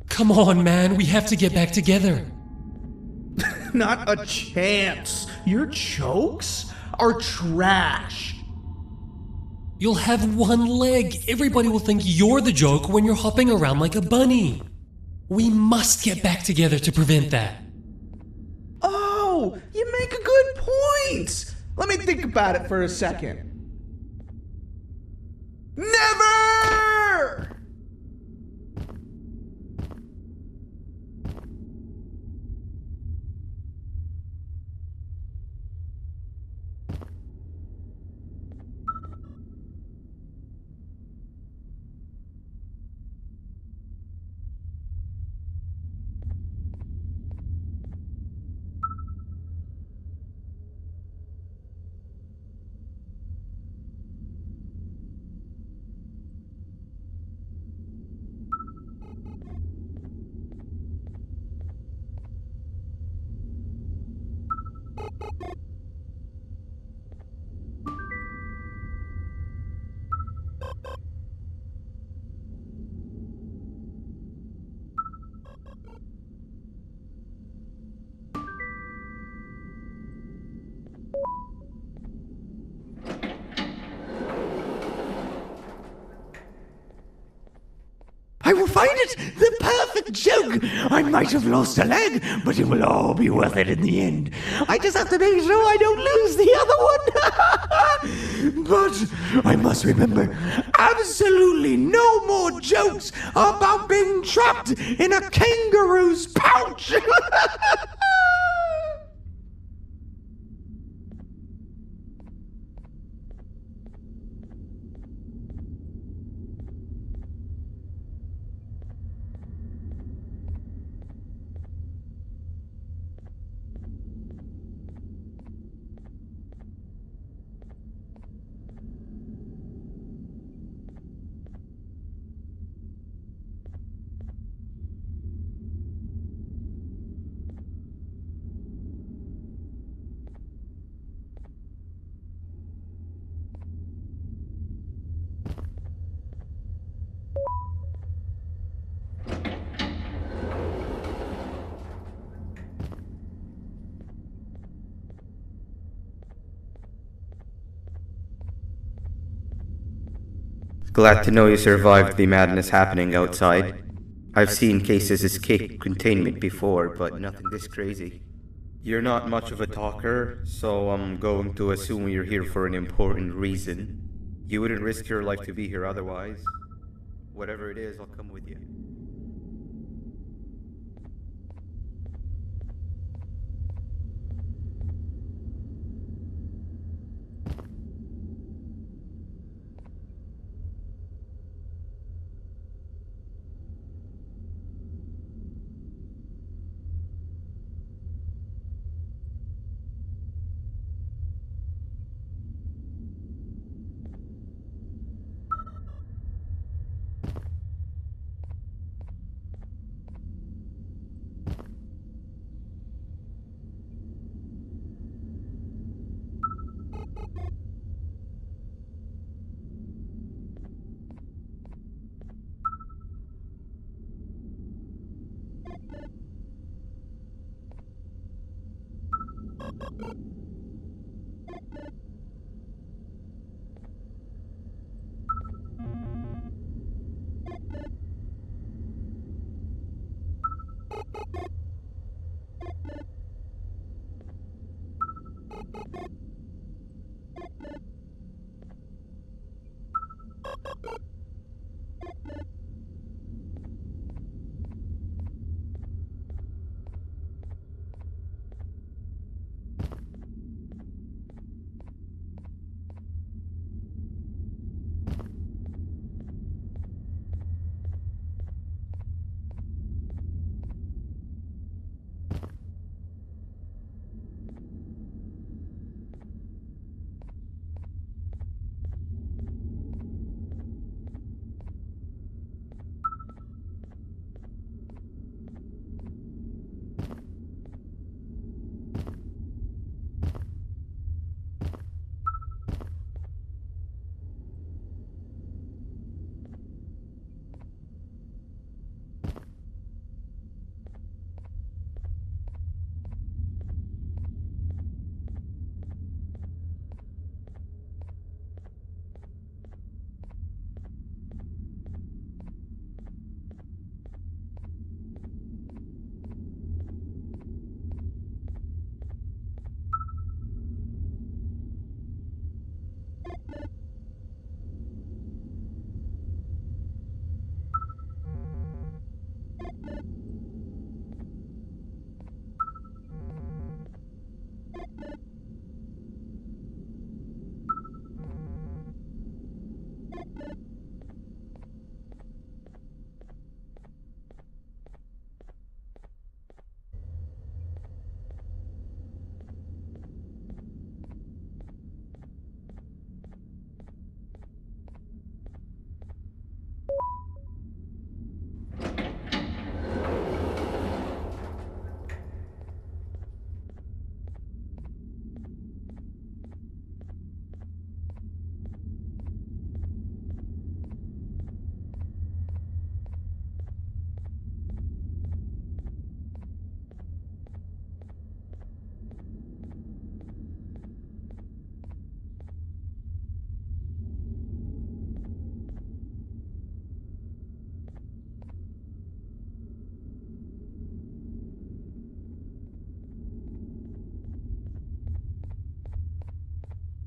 Speaker 11: Come on, man, we have to get back together.
Speaker 8: Not a chance. Your jokes are trash.
Speaker 11: You'll have one leg. Everybody will think you're the joke when you're hopping around like a bunny. We must get back together to prevent that.
Speaker 8: Oh, you make a good point. Let me think about it for a second. Never! I will find it! The
Speaker 4: perfect joke. I might have lost a leg, but it will all be worth it in the end. I just have to make sure I don't lose the other one. But I must remember, absolutely no more jokes about being trapped in a kangaroo's pouch.
Speaker 3: Glad to know you survived the madness happening outside. I've seen cases escape containment before, but nothing this crazy. You're not much of a talker, so I'm going to assume you're here for an important reason. You wouldn't risk your life to be here otherwise. Whatever it is, I'll come with you.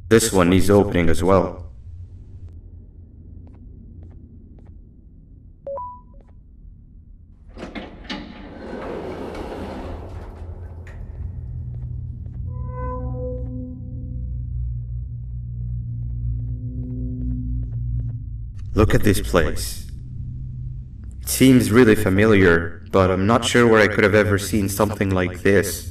Speaker 3: This one needs opening as well. Look at this place. It seems really familiar, but I'm not sure where I could have ever seen something like this.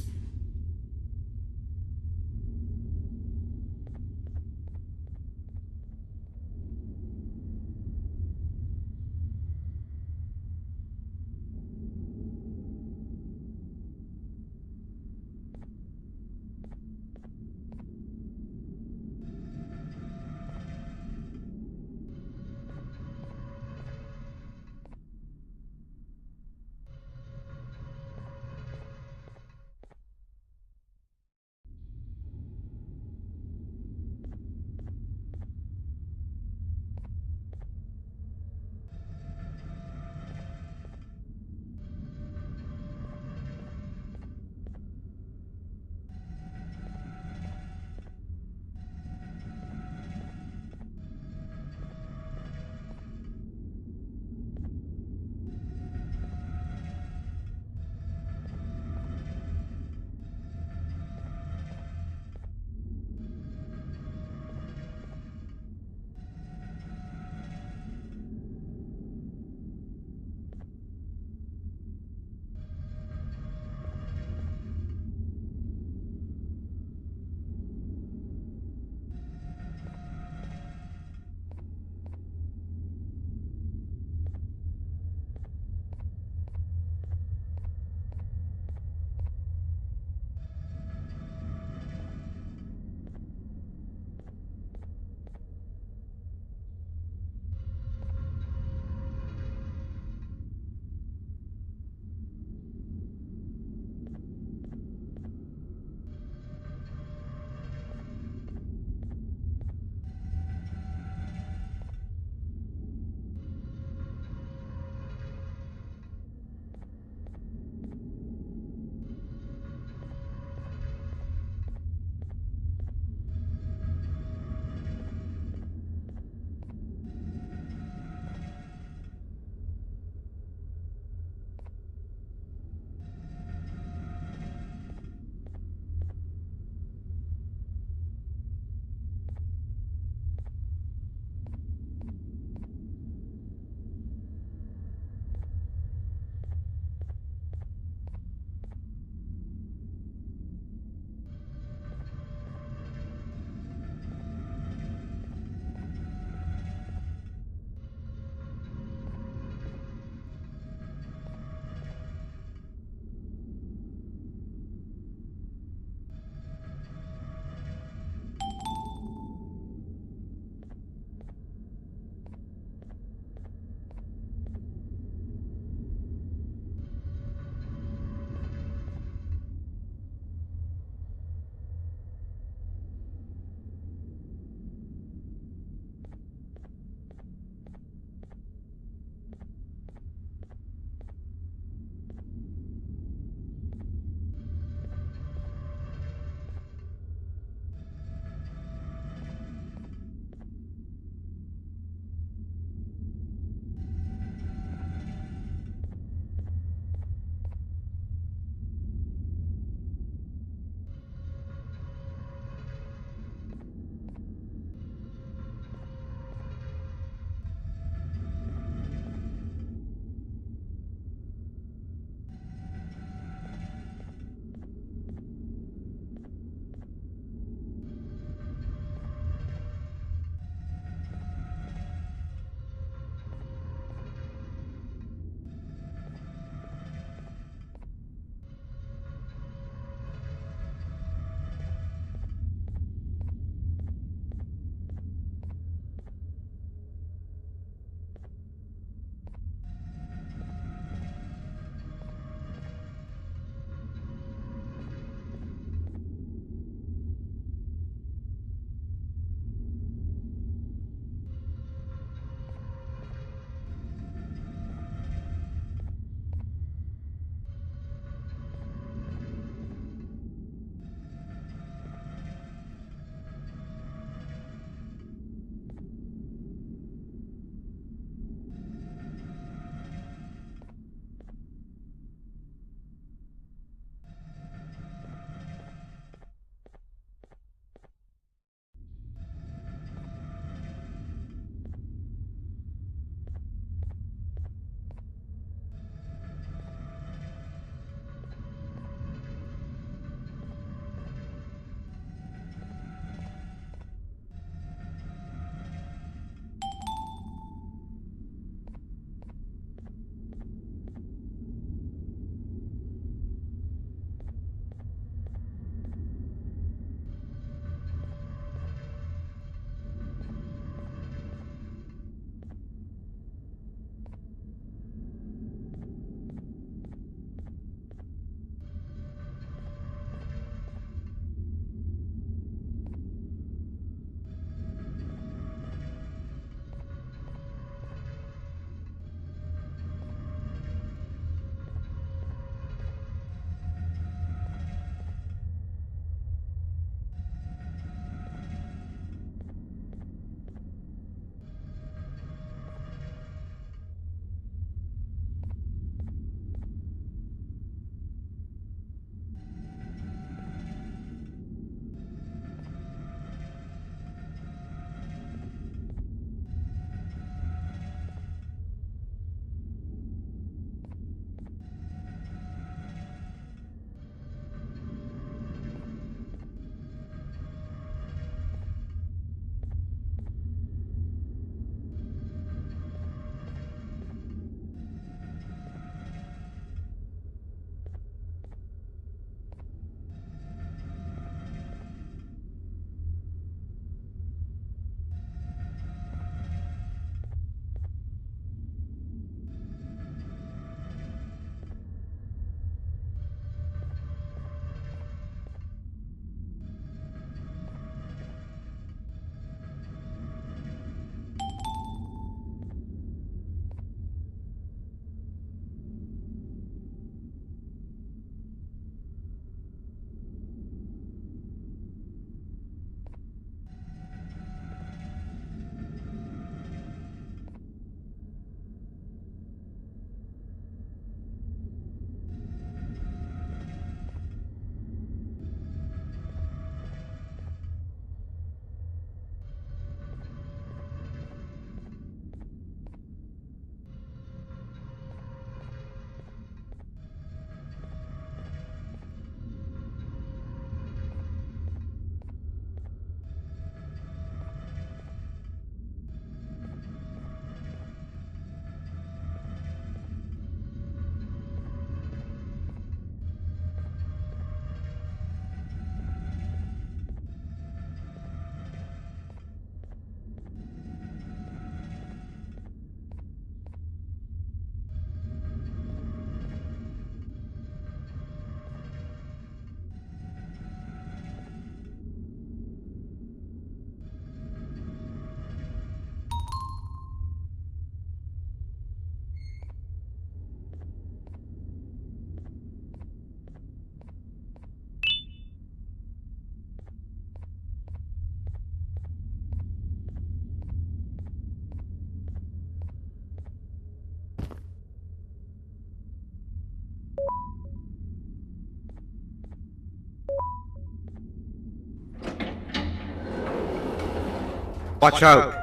Speaker 3: Watch out!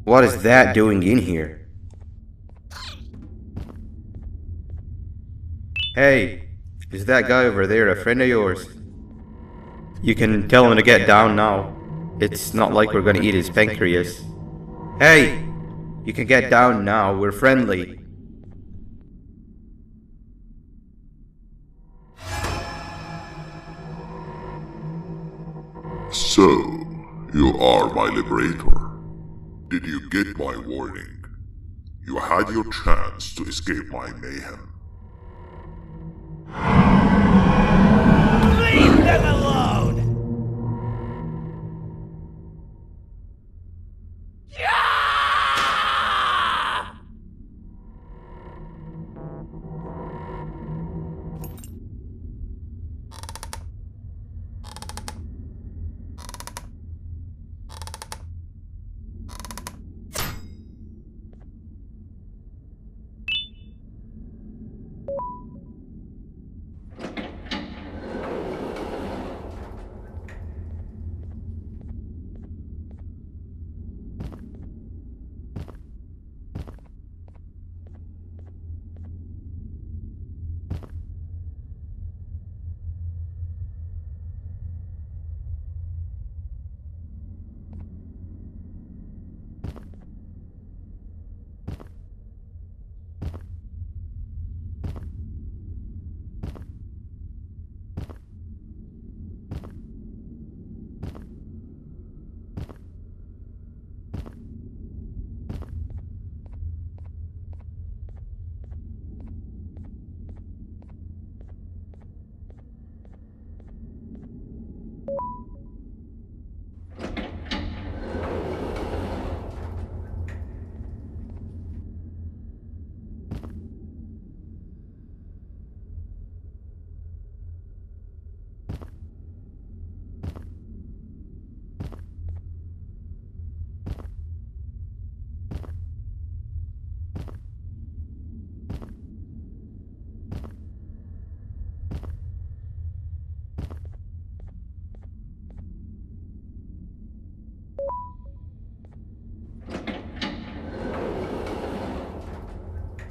Speaker 3: What is that doing in here? Hey, is that guy over there a friend of yours? You can tell him to get down now. It's not like we're gonna eat his pancreas. Hey! You can get down now, we're friendly.
Speaker 12: So, you are my liberator. Did you get my warning? You had your chance to escape my mayhem.
Speaker 4: Leave them alone!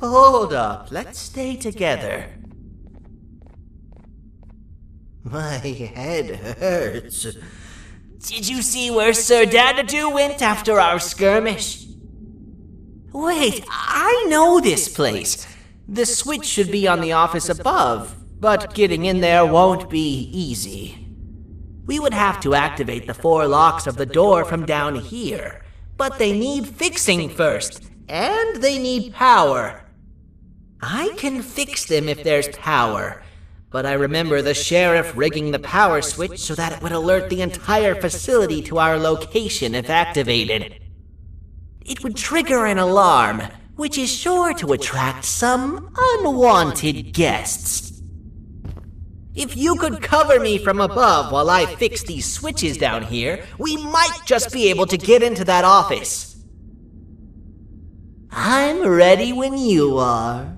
Speaker 4: Hold up, let's stay together. My head hurts. Did you see where Sir Dadadoo went after our skirmish? Wait, I know this place. The switch should be on the office above, but getting in there won't be easy. We would have to activate the 4 locks of the door from down here, but they need fixing first, and they need power. I can fix them if there's power, but I remember the sheriff rigging the power switch so that it would alert the entire facility to our location if activated. It would trigger an alarm, which is sure to attract some unwanted guests. If you could cover me from above while I fix these switches down here, we might just be able to get into that office. I'm ready when you are.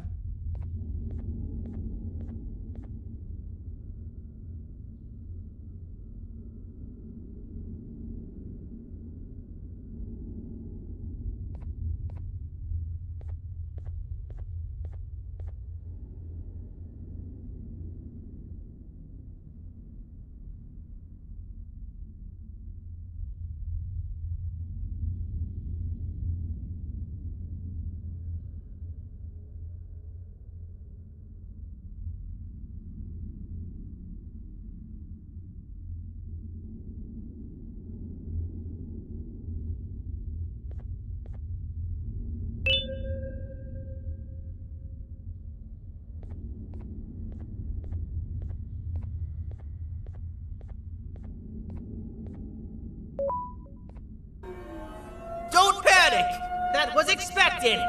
Speaker 4: Don't panic! That was expected!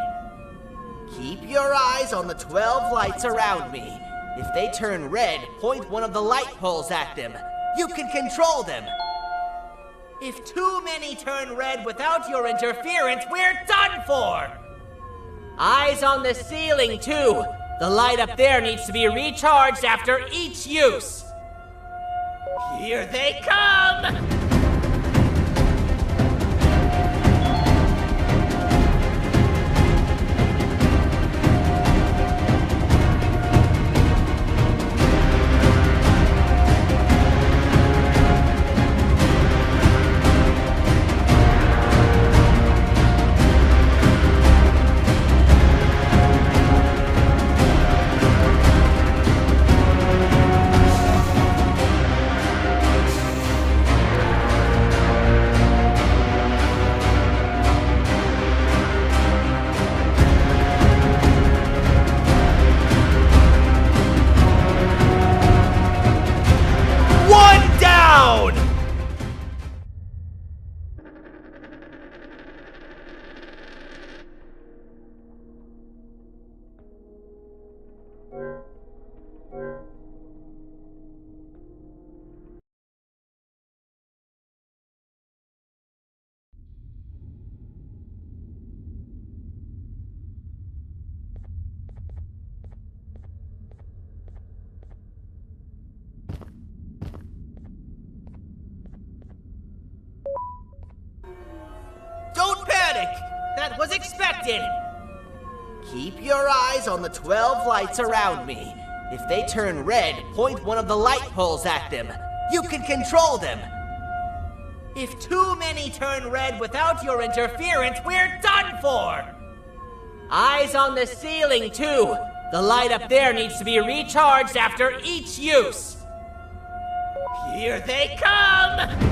Speaker 4: Keep your eyes on the 12 lights around me. If they turn red, point one of the light poles at them. You can control them. If too many turn red without your interference, we're done for! Eyes on the ceiling, too. The light up there needs to be recharged after each use. Here they come!
Speaker 10: Don't panic! That was expected! Keep your eyes on the 12 lights around me. If they turn red, point one of the light poles at them. You can control them. If too many turn red without your interference, we're done for! Eyes on the ceiling, too. The light up there needs to be recharged after each use. Here they come!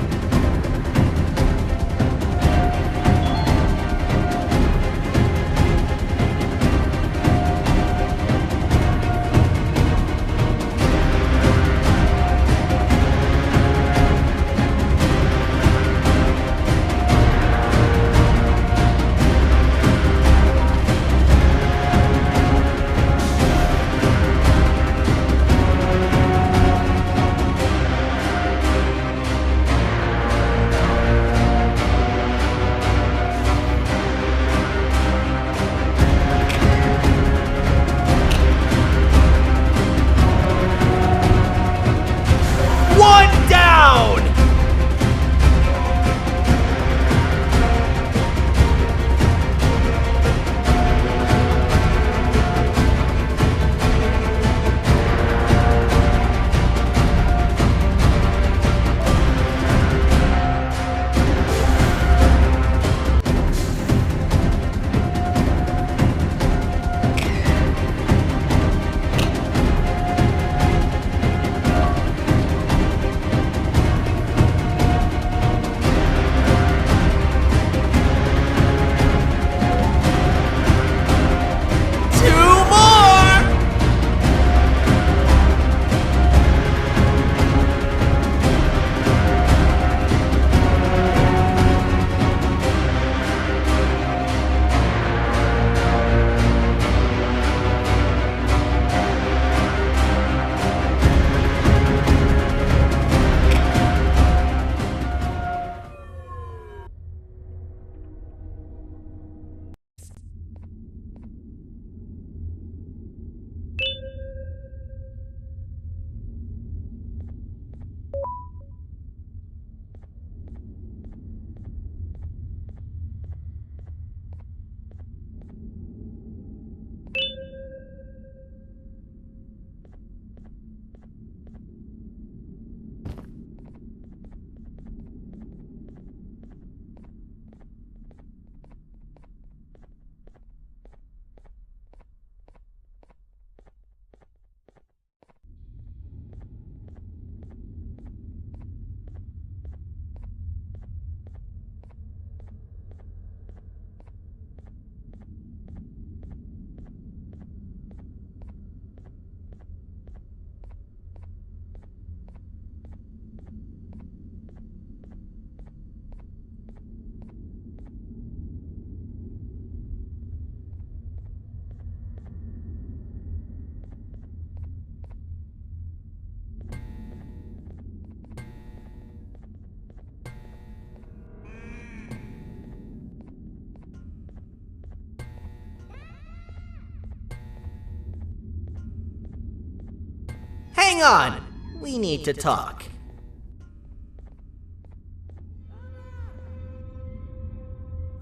Speaker 10: Hang on! We need to talk.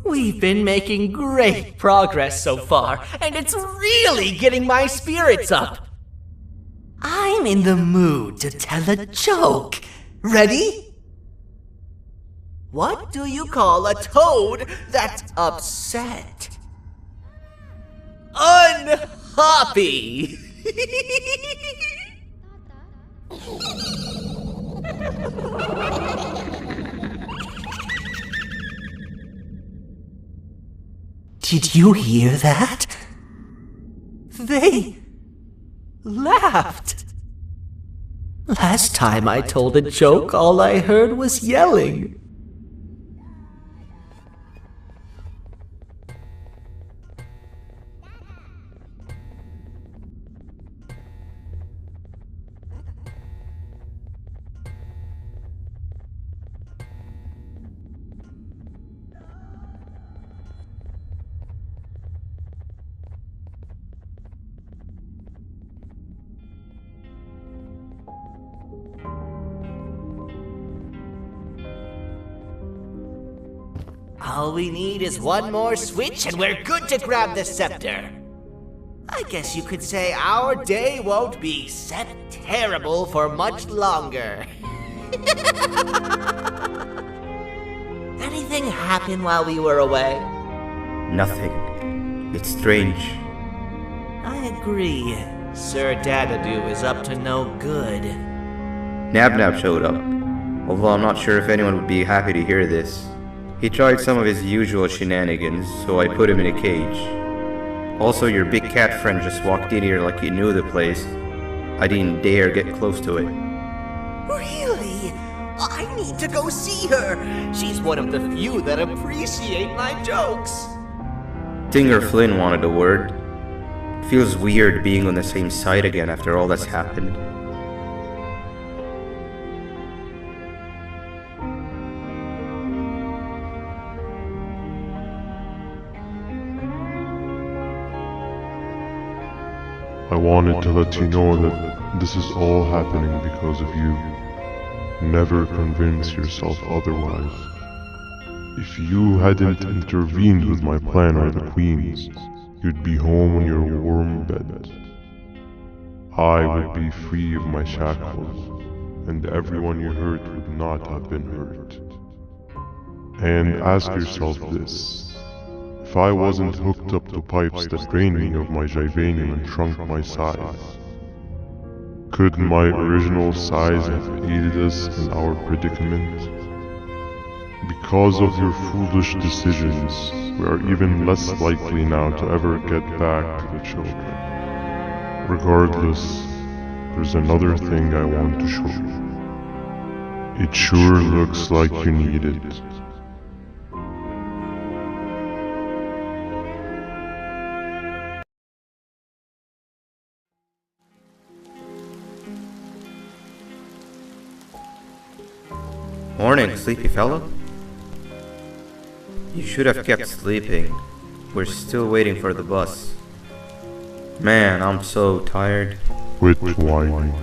Speaker 10: We've been making great progress so far, and it's really getting my spirits up. I'm in the mood to tell a joke. Ready? What do you call a toad that's upset? Unhappy! Did you hear that? They laughed. Last time I told a joke, all I heard was yelling. All we need is one more switch and we're good to grab the scepter. I guess you could say our day won't be terrible for much longer. Anything happen while we were away?
Speaker 3: Nothing. It's strange.
Speaker 10: I agree. Sir Dadadoo is up to no good.
Speaker 3: Nab showed up, although I'm not sure if anyone would be happy to hear this. He tried some of his usual shenanigans, so I put him in a cage. Also, your big cat friend just walked in here like he knew the place. I didn't dare get close to it.
Speaker 10: Really? I need to go see her. She's one of the few that appreciate my jokes.
Speaker 3: Stinger Flynn wanted a word. Feels weird being on the same side again after all that's happened.
Speaker 5: I wanted to let you know that this is all happening because of you. Never convince yourself otherwise. If you hadn't intervened with my plan or the Queen's, you'd be home on your warm bed. I would be free of my shackles, and everyone you hurt would not have been hurt. And ask yourself this: if I wasn't hooked up to pipes that drained me of my Jivanium and shrunk my size, could my original size have aided us in our predicament? Because of your foolish decisions, we are even less likely now to ever get back to the children. Regardless, there's another thing I want to show you. It sure looks like you need it.
Speaker 3: Morning, sleepy fellow. You should have kept sleeping. We're still waiting for the bus. Man, I'm so tired.
Speaker 5: Quit whining.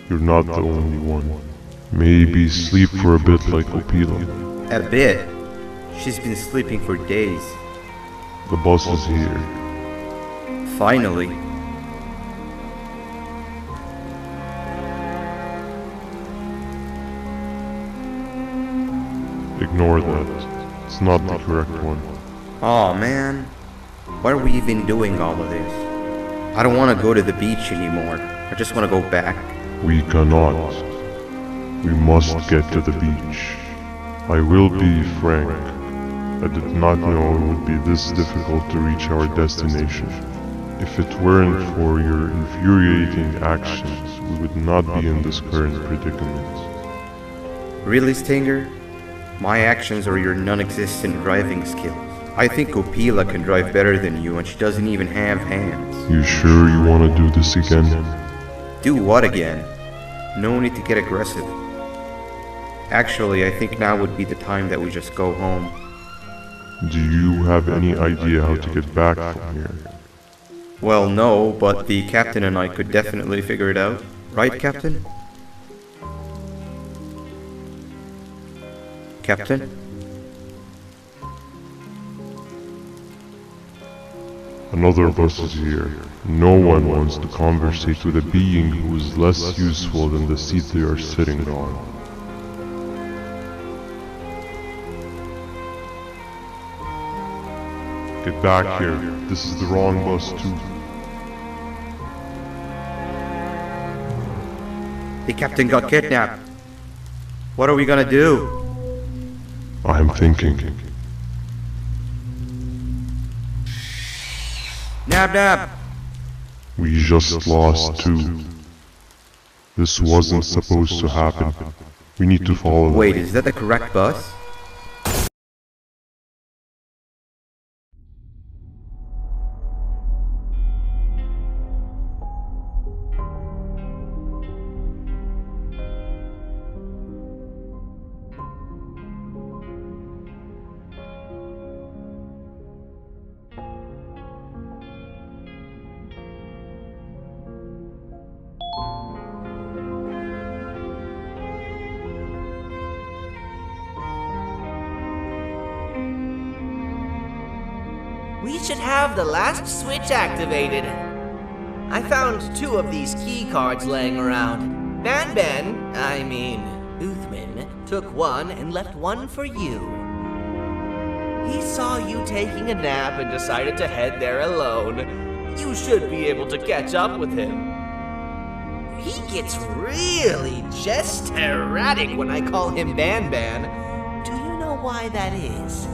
Speaker 5: You're not the only one. Maybe sleep for a bit like Opila.
Speaker 3: A bit? She's been sleeping for days.
Speaker 5: The bus is here.
Speaker 3: Finally.
Speaker 5: Ignore that. It's not the correct one.
Speaker 3: Aw, man. Why are we even doing all of this? I don't want to go to the beach anymore. I just want to go back.
Speaker 5: We cannot. We must get to the beach. I will be frank. I did not know it would be this difficult to reach our destination. If it weren't for your infuriating actions, we would not be in this current predicament.
Speaker 3: Really, Stinger? My actions are your non-existent driving skills. I think Opila can drive better than you, and she doesn't even have hands.
Speaker 5: You sure you want to do this again?
Speaker 3: Do what again? No need to get aggressive. Actually, I think now would be the time that we just go home.
Speaker 5: Do you have any idea how to get back from here?
Speaker 3: Well, no, but the captain and I could definitely figure it out. Right, Captain? Captain?
Speaker 5: Another bus is here. No one wants to conversate with a being who is less useful than the seat they are sitting on. Get back here. This is the wrong bus too.
Speaker 3: The captain got kidnapped. What are we gonna do?
Speaker 5: I'm thinking.
Speaker 3: Nab!
Speaker 5: We just lost two. This wasn't supposed to happen. We need to follow them.
Speaker 3: Wait, is that the correct bus?
Speaker 10: We should have the last switch activated. I found 2 of these key cards laying around. Uthman, took one and left one for you. He saw you taking a nap and decided to head there alone. You should be able to catch up with him. He gets really just erratic when I call him Ban Ban. Do you know why that is?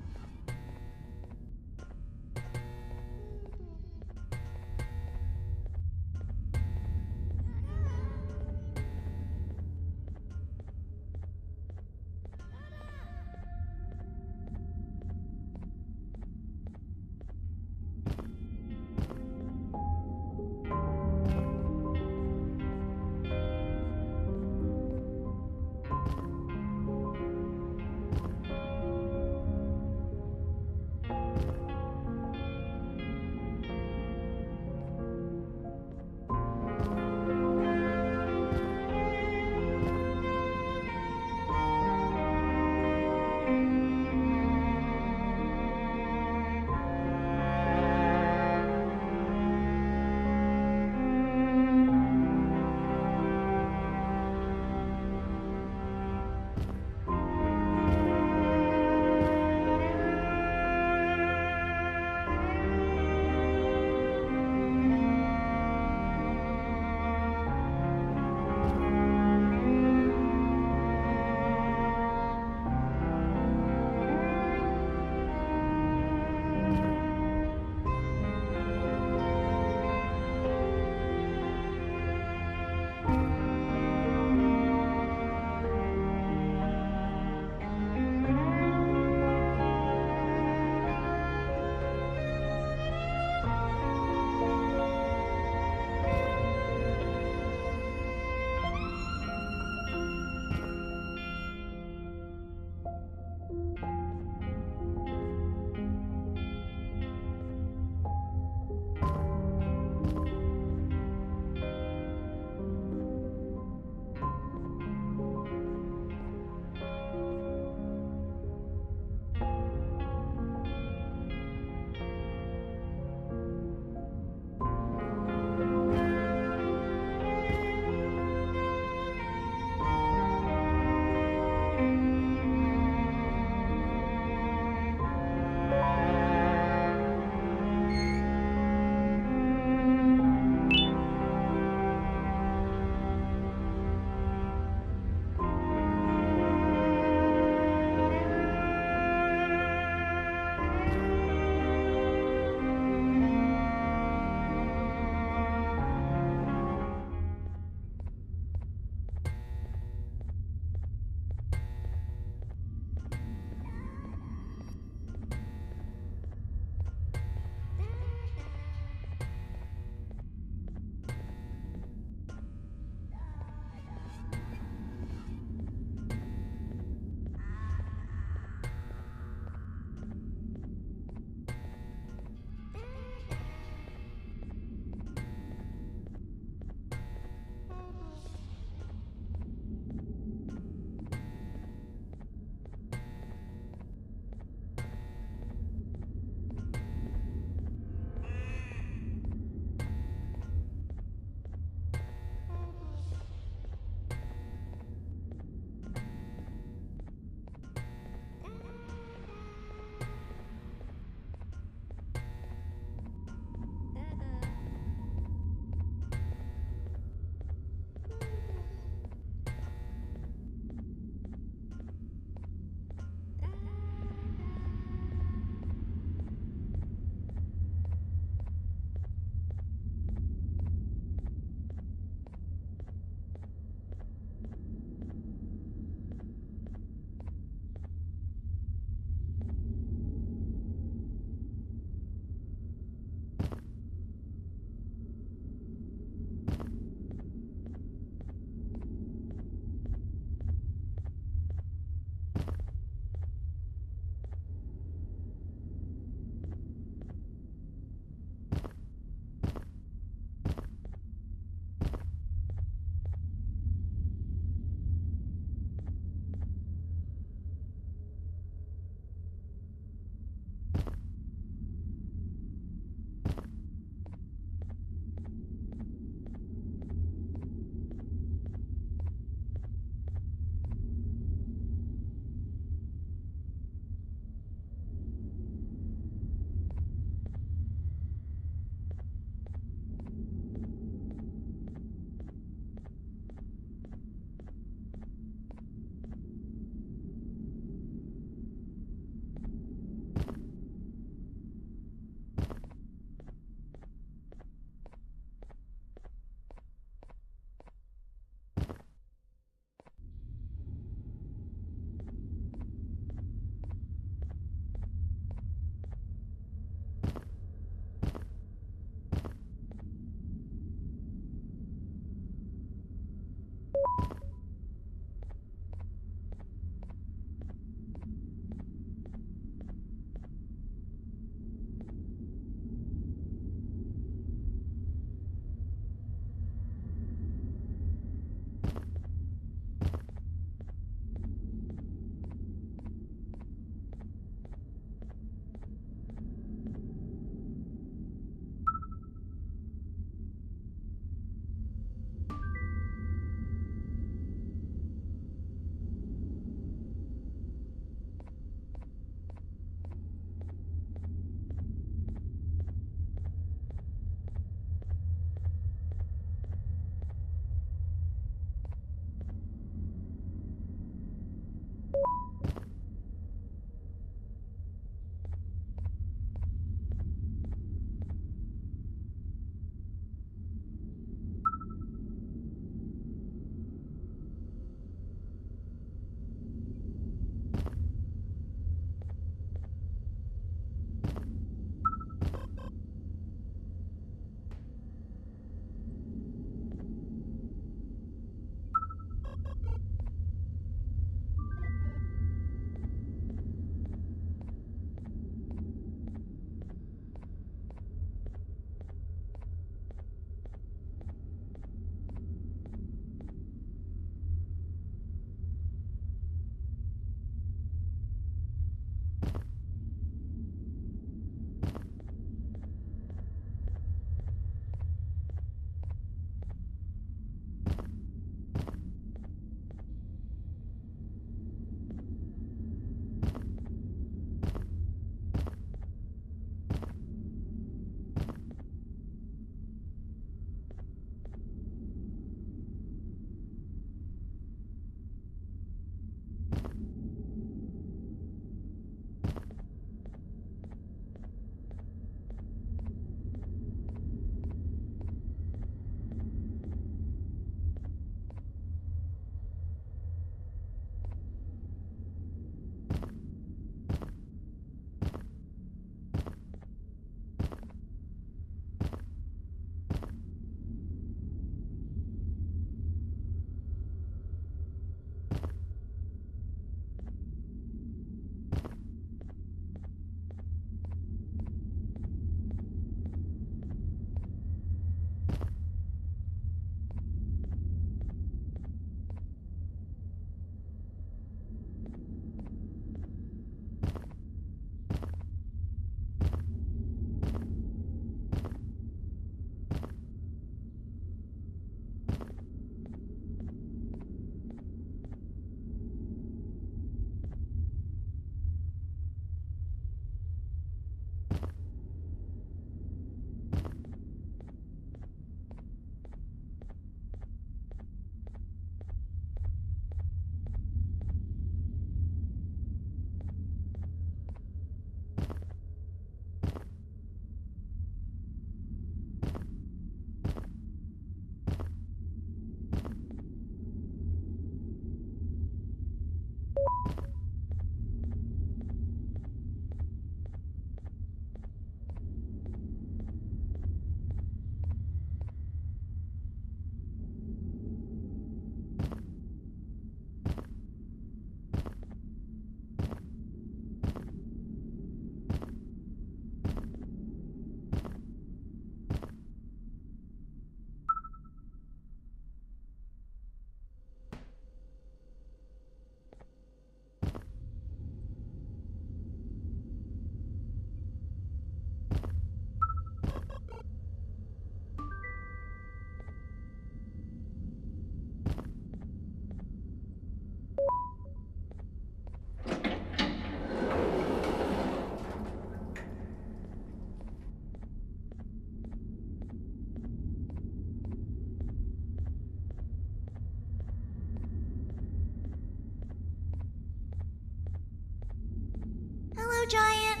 Speaker 2: giant?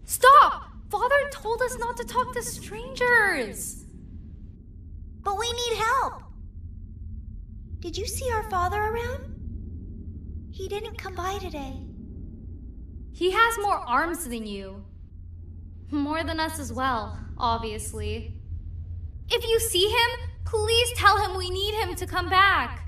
Speaker 13: Stop! Father told us not to talk to strangers!
Speaker 2: But we need help! Did you see our father around? He didn't come by today.
Speaker 13: He has more arms than you. More than us as well, obviously. If you see him, please tell him we need him to come back.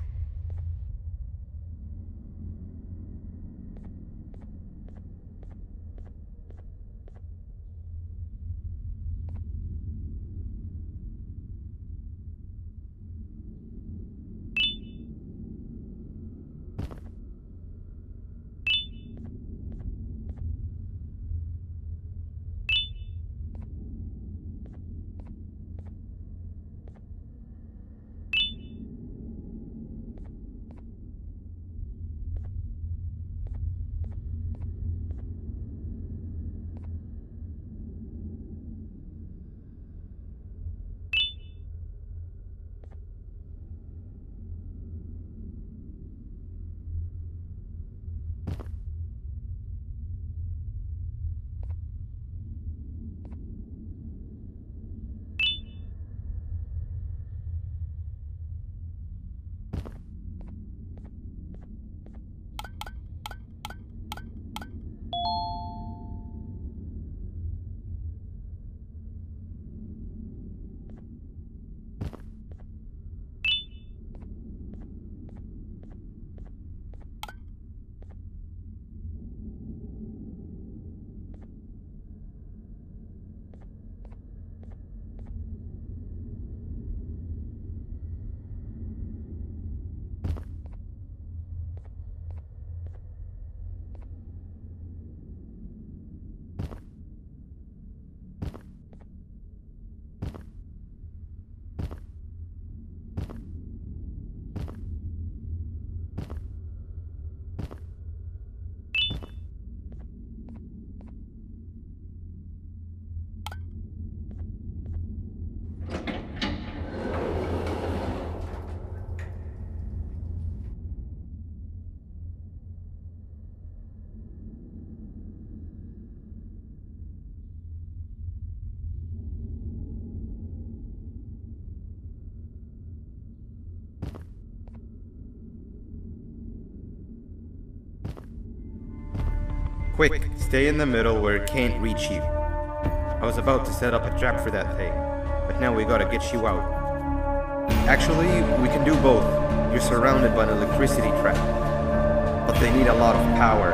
Speaker 3: Quick, stay in the middle where it can't reach you. I was about to set up a trap for that thing, but now we gotta get you out. Actually, we can do both. You're surrounded by an electricity trap, but they need a lot of power.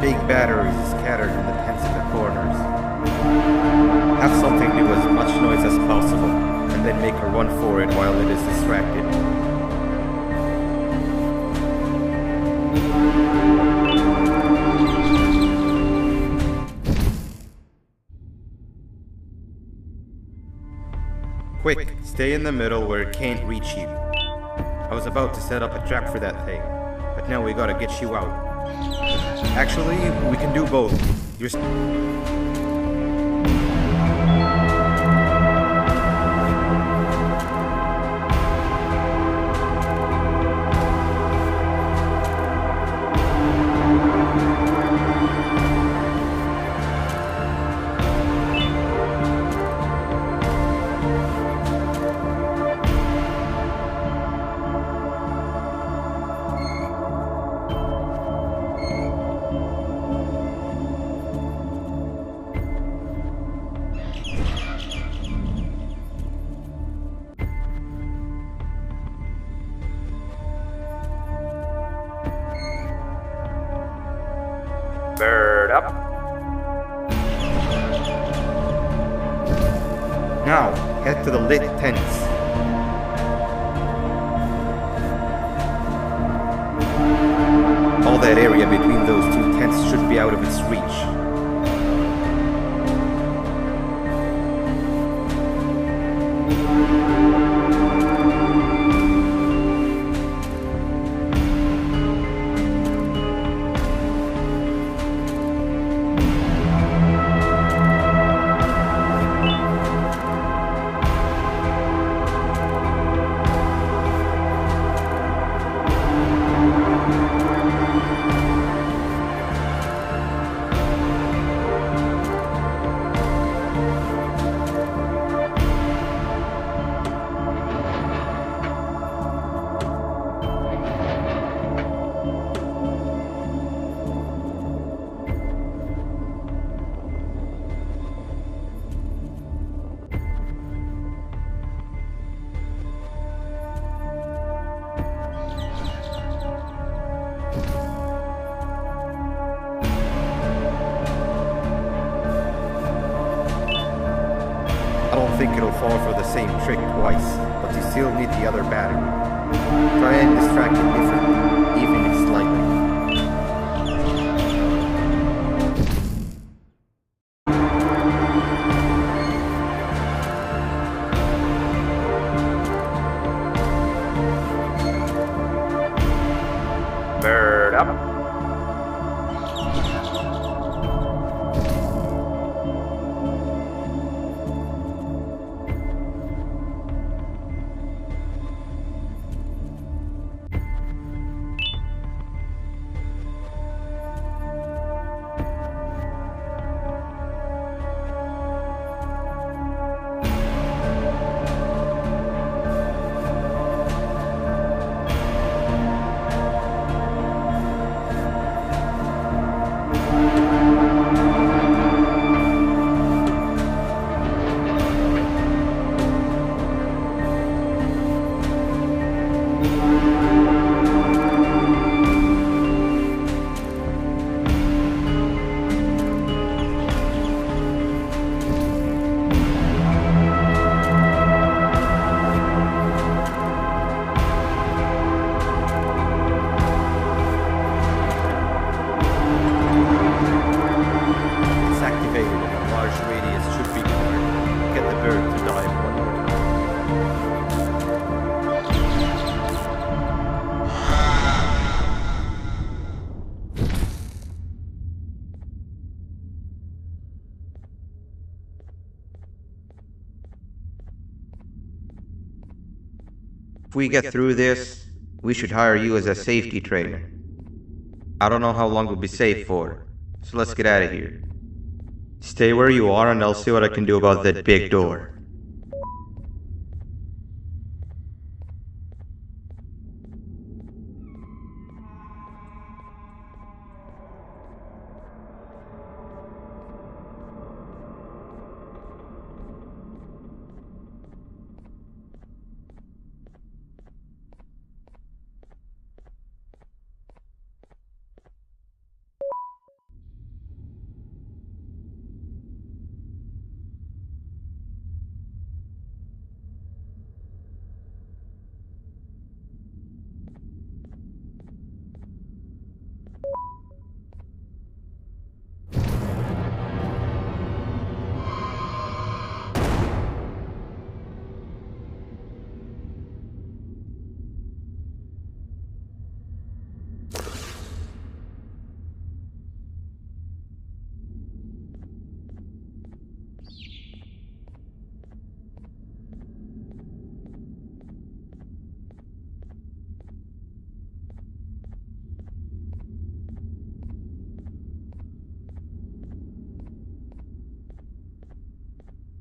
Speaker 3: Big batteries scattered in the tents in the corners. Have something do as much noise as possible, and then make a run for it while it is distracted. Quick, stay in the middle where it can't reach you. I was about to set up a trap for that thing, but now we gotta get you out. Actually, we can do both. You're... Bird up. Now, head to the lit tents. All that area between those two tents should be out of its reach.
Speaker 6: think it'll fall for the same trick twice, but you still need the other battery. Try and distract it differently, even if slightly.
Speaker 3: Bird up.
Speaker 6: If we get through this, we should hire you as a safety trainer. I don't know how long we'll be safe for, so let's get out of here. Stay where you are and I'll see what I can do about that big door.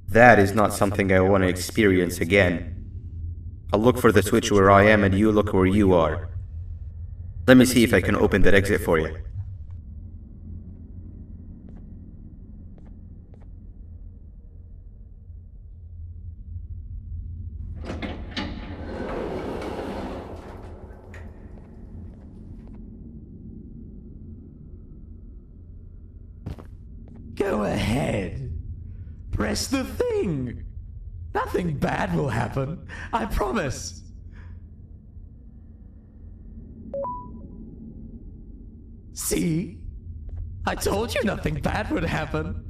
Speaker 3: That is not something I want to experience again. I'll look for the switch where I am and you look where you are. Let me see if I can open that exit for you.
Speaker 7: Go ahead. Press the thing. Nothing bad will happen. I promise. See? I told you nothing bad would happen.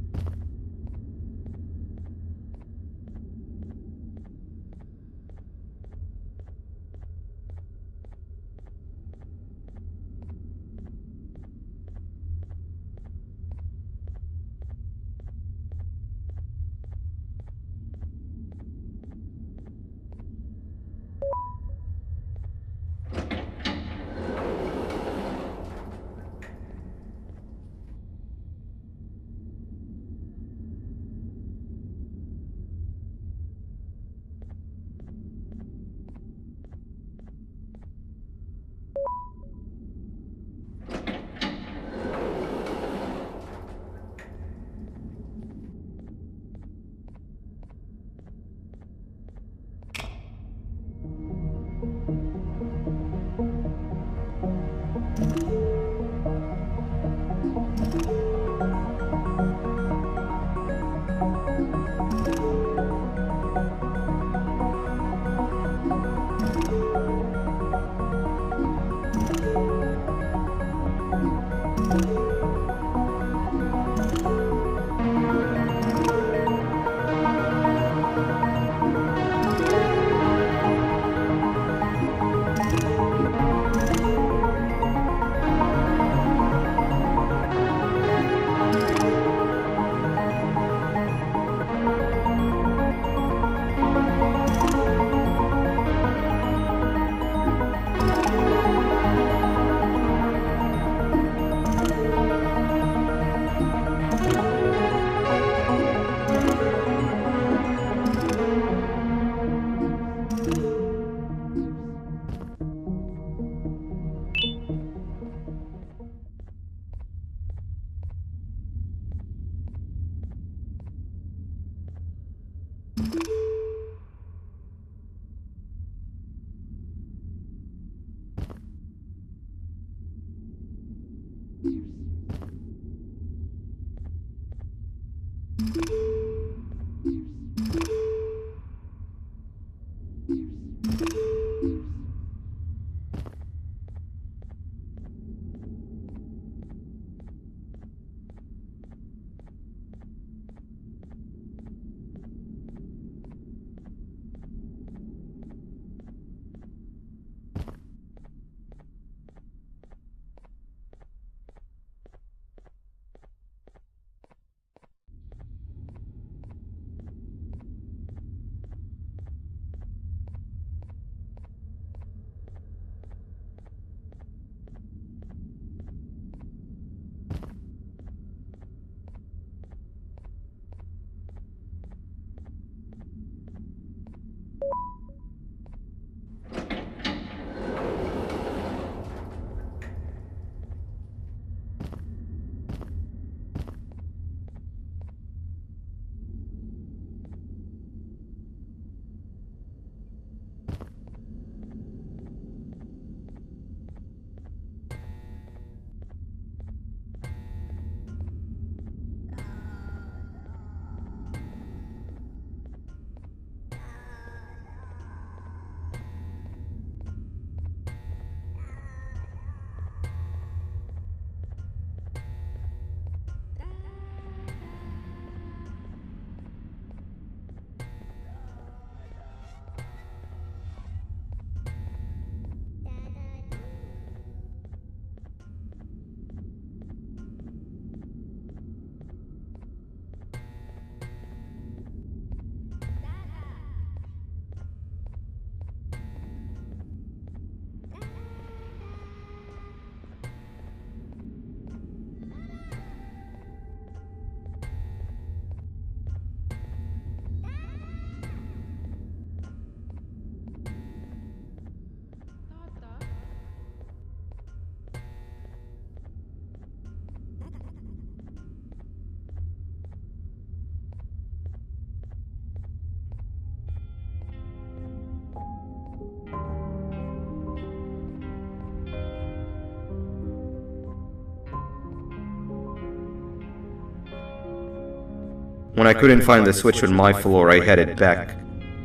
Speaker 3: When I couldn't find the switch on my floor, I headed back.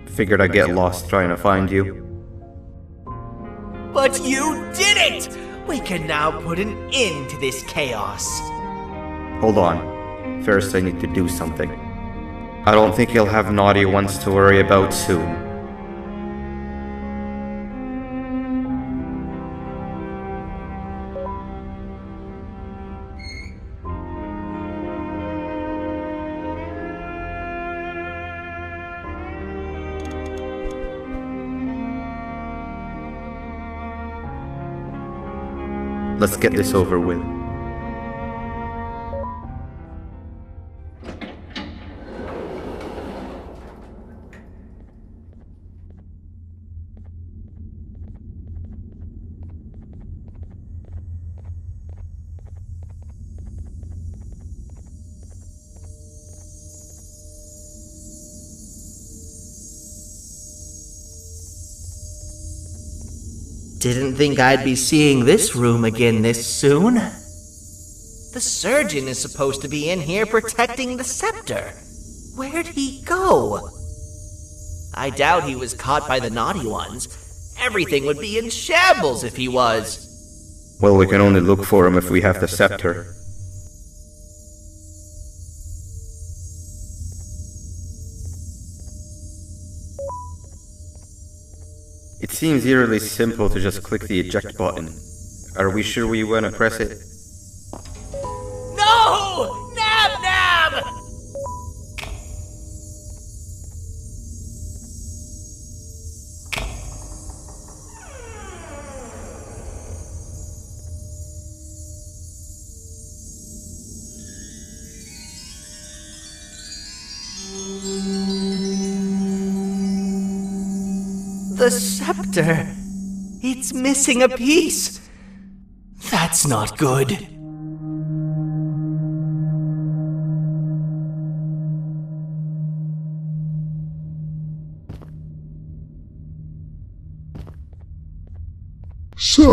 Speaker 3: Figured I'd get lost trying to find you.
Speaker 10: But you did it! We can now put an end to this chaos.
Speaker 3: Hold on. First I need to do something. I don't think you'll have naughty ones to worry about soon. Let's get this over with.
Speaker 10: Didn't think I'd be seeing this room again this soon. The surgeon is supposed to be in here protecting the scepter. Where'd he go? I doubt he was caught by the naughty ones. Everything would be in shambles if he was.
Speaker 3: Well, we can only look for him if we have the scepter. It seems eerily simple to just click the eject button. Are we sure we want to press it?
Speaker 10: No! Nab Nab! The scepter. It's missing a piece. That's not good.
Speaker 12: So,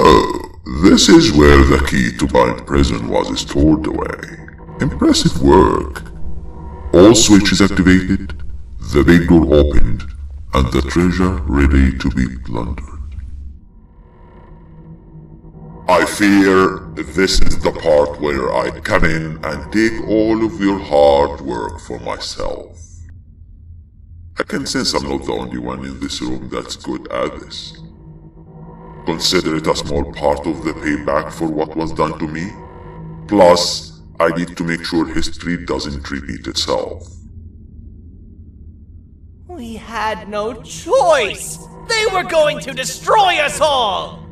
Speaker 12: this is where the key to my prison was stored away. Impressive work. All switches activated, the big door opened, and the treasure ready to be plundered. I fear this is the part where I come in and take all of your hard work for myself. I can sense I'm not the only one in this room that's good at this. Consider it a small part of the payback for what was done to me. Plus, I need to make sure history doesn't repeat itself.
Speaker 10: We had no choice! They were going to destroy us all!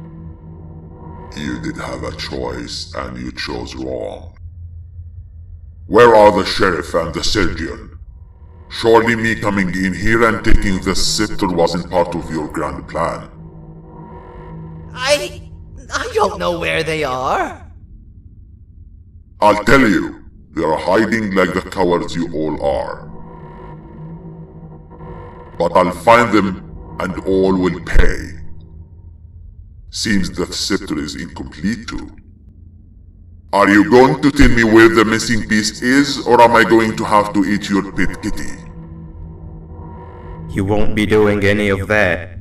Speaker 12: You did have a choice, and you chose wrong. Where are the sheriff and the surgeon? Surely me coming in here and taking the scepter wasn't part of your grand plan.
Speaker 10: I don't know where they are.
Speaker 12: I'll tell you, they are hiding like the cowards you all are. But I'll find them, and all will pay. Seems that scepter is incomplete too. Are you going to tell me where the missing piece is, or am I going to have to eat your pet kitty?
Speaker 3: You won't be doing any of that.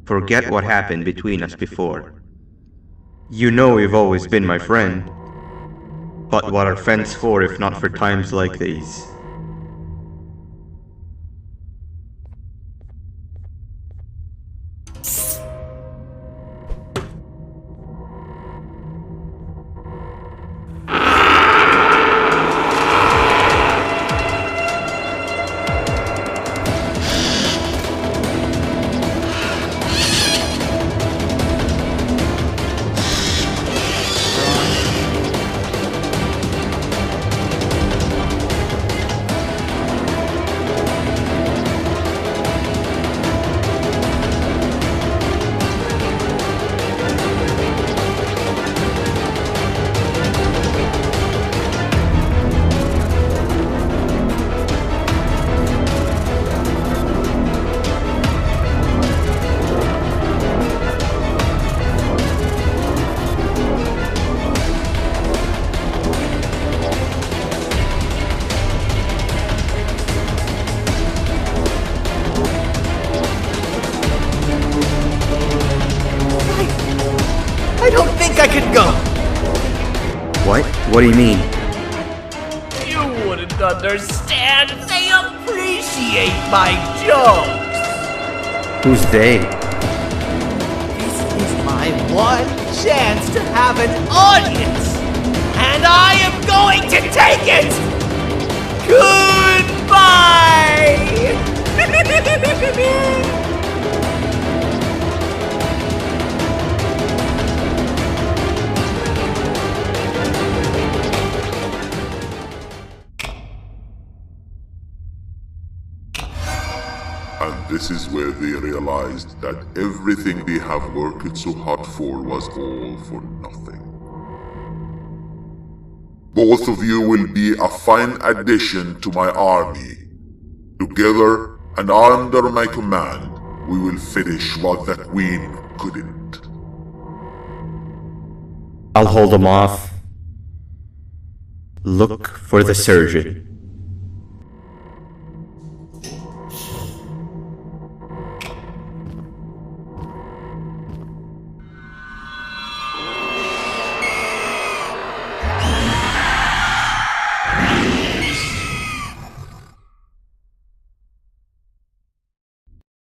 Speaker 6: Forget what happened between us before. You know you've always been my friend. But what are friends for if not for times like these?
Speaker 10: I don't think I could go.
Speaker 6: What? What do you mean?
Speaker 10: You wouldn't understand. They appreciate my jokes.
Speaker 6: Who's they?
Speaker 10: This is my one chance to have an audience. And I am going to take it. Goodbye.
Speaker 12: And this is where they realized that everything they have worked so hard for was all for nothing. Both of you will be a fine addition to my army. Together and under my command, we will finish what the Queen couldn't.
Speaker 6: I'll hold them off. Look for the surgeon.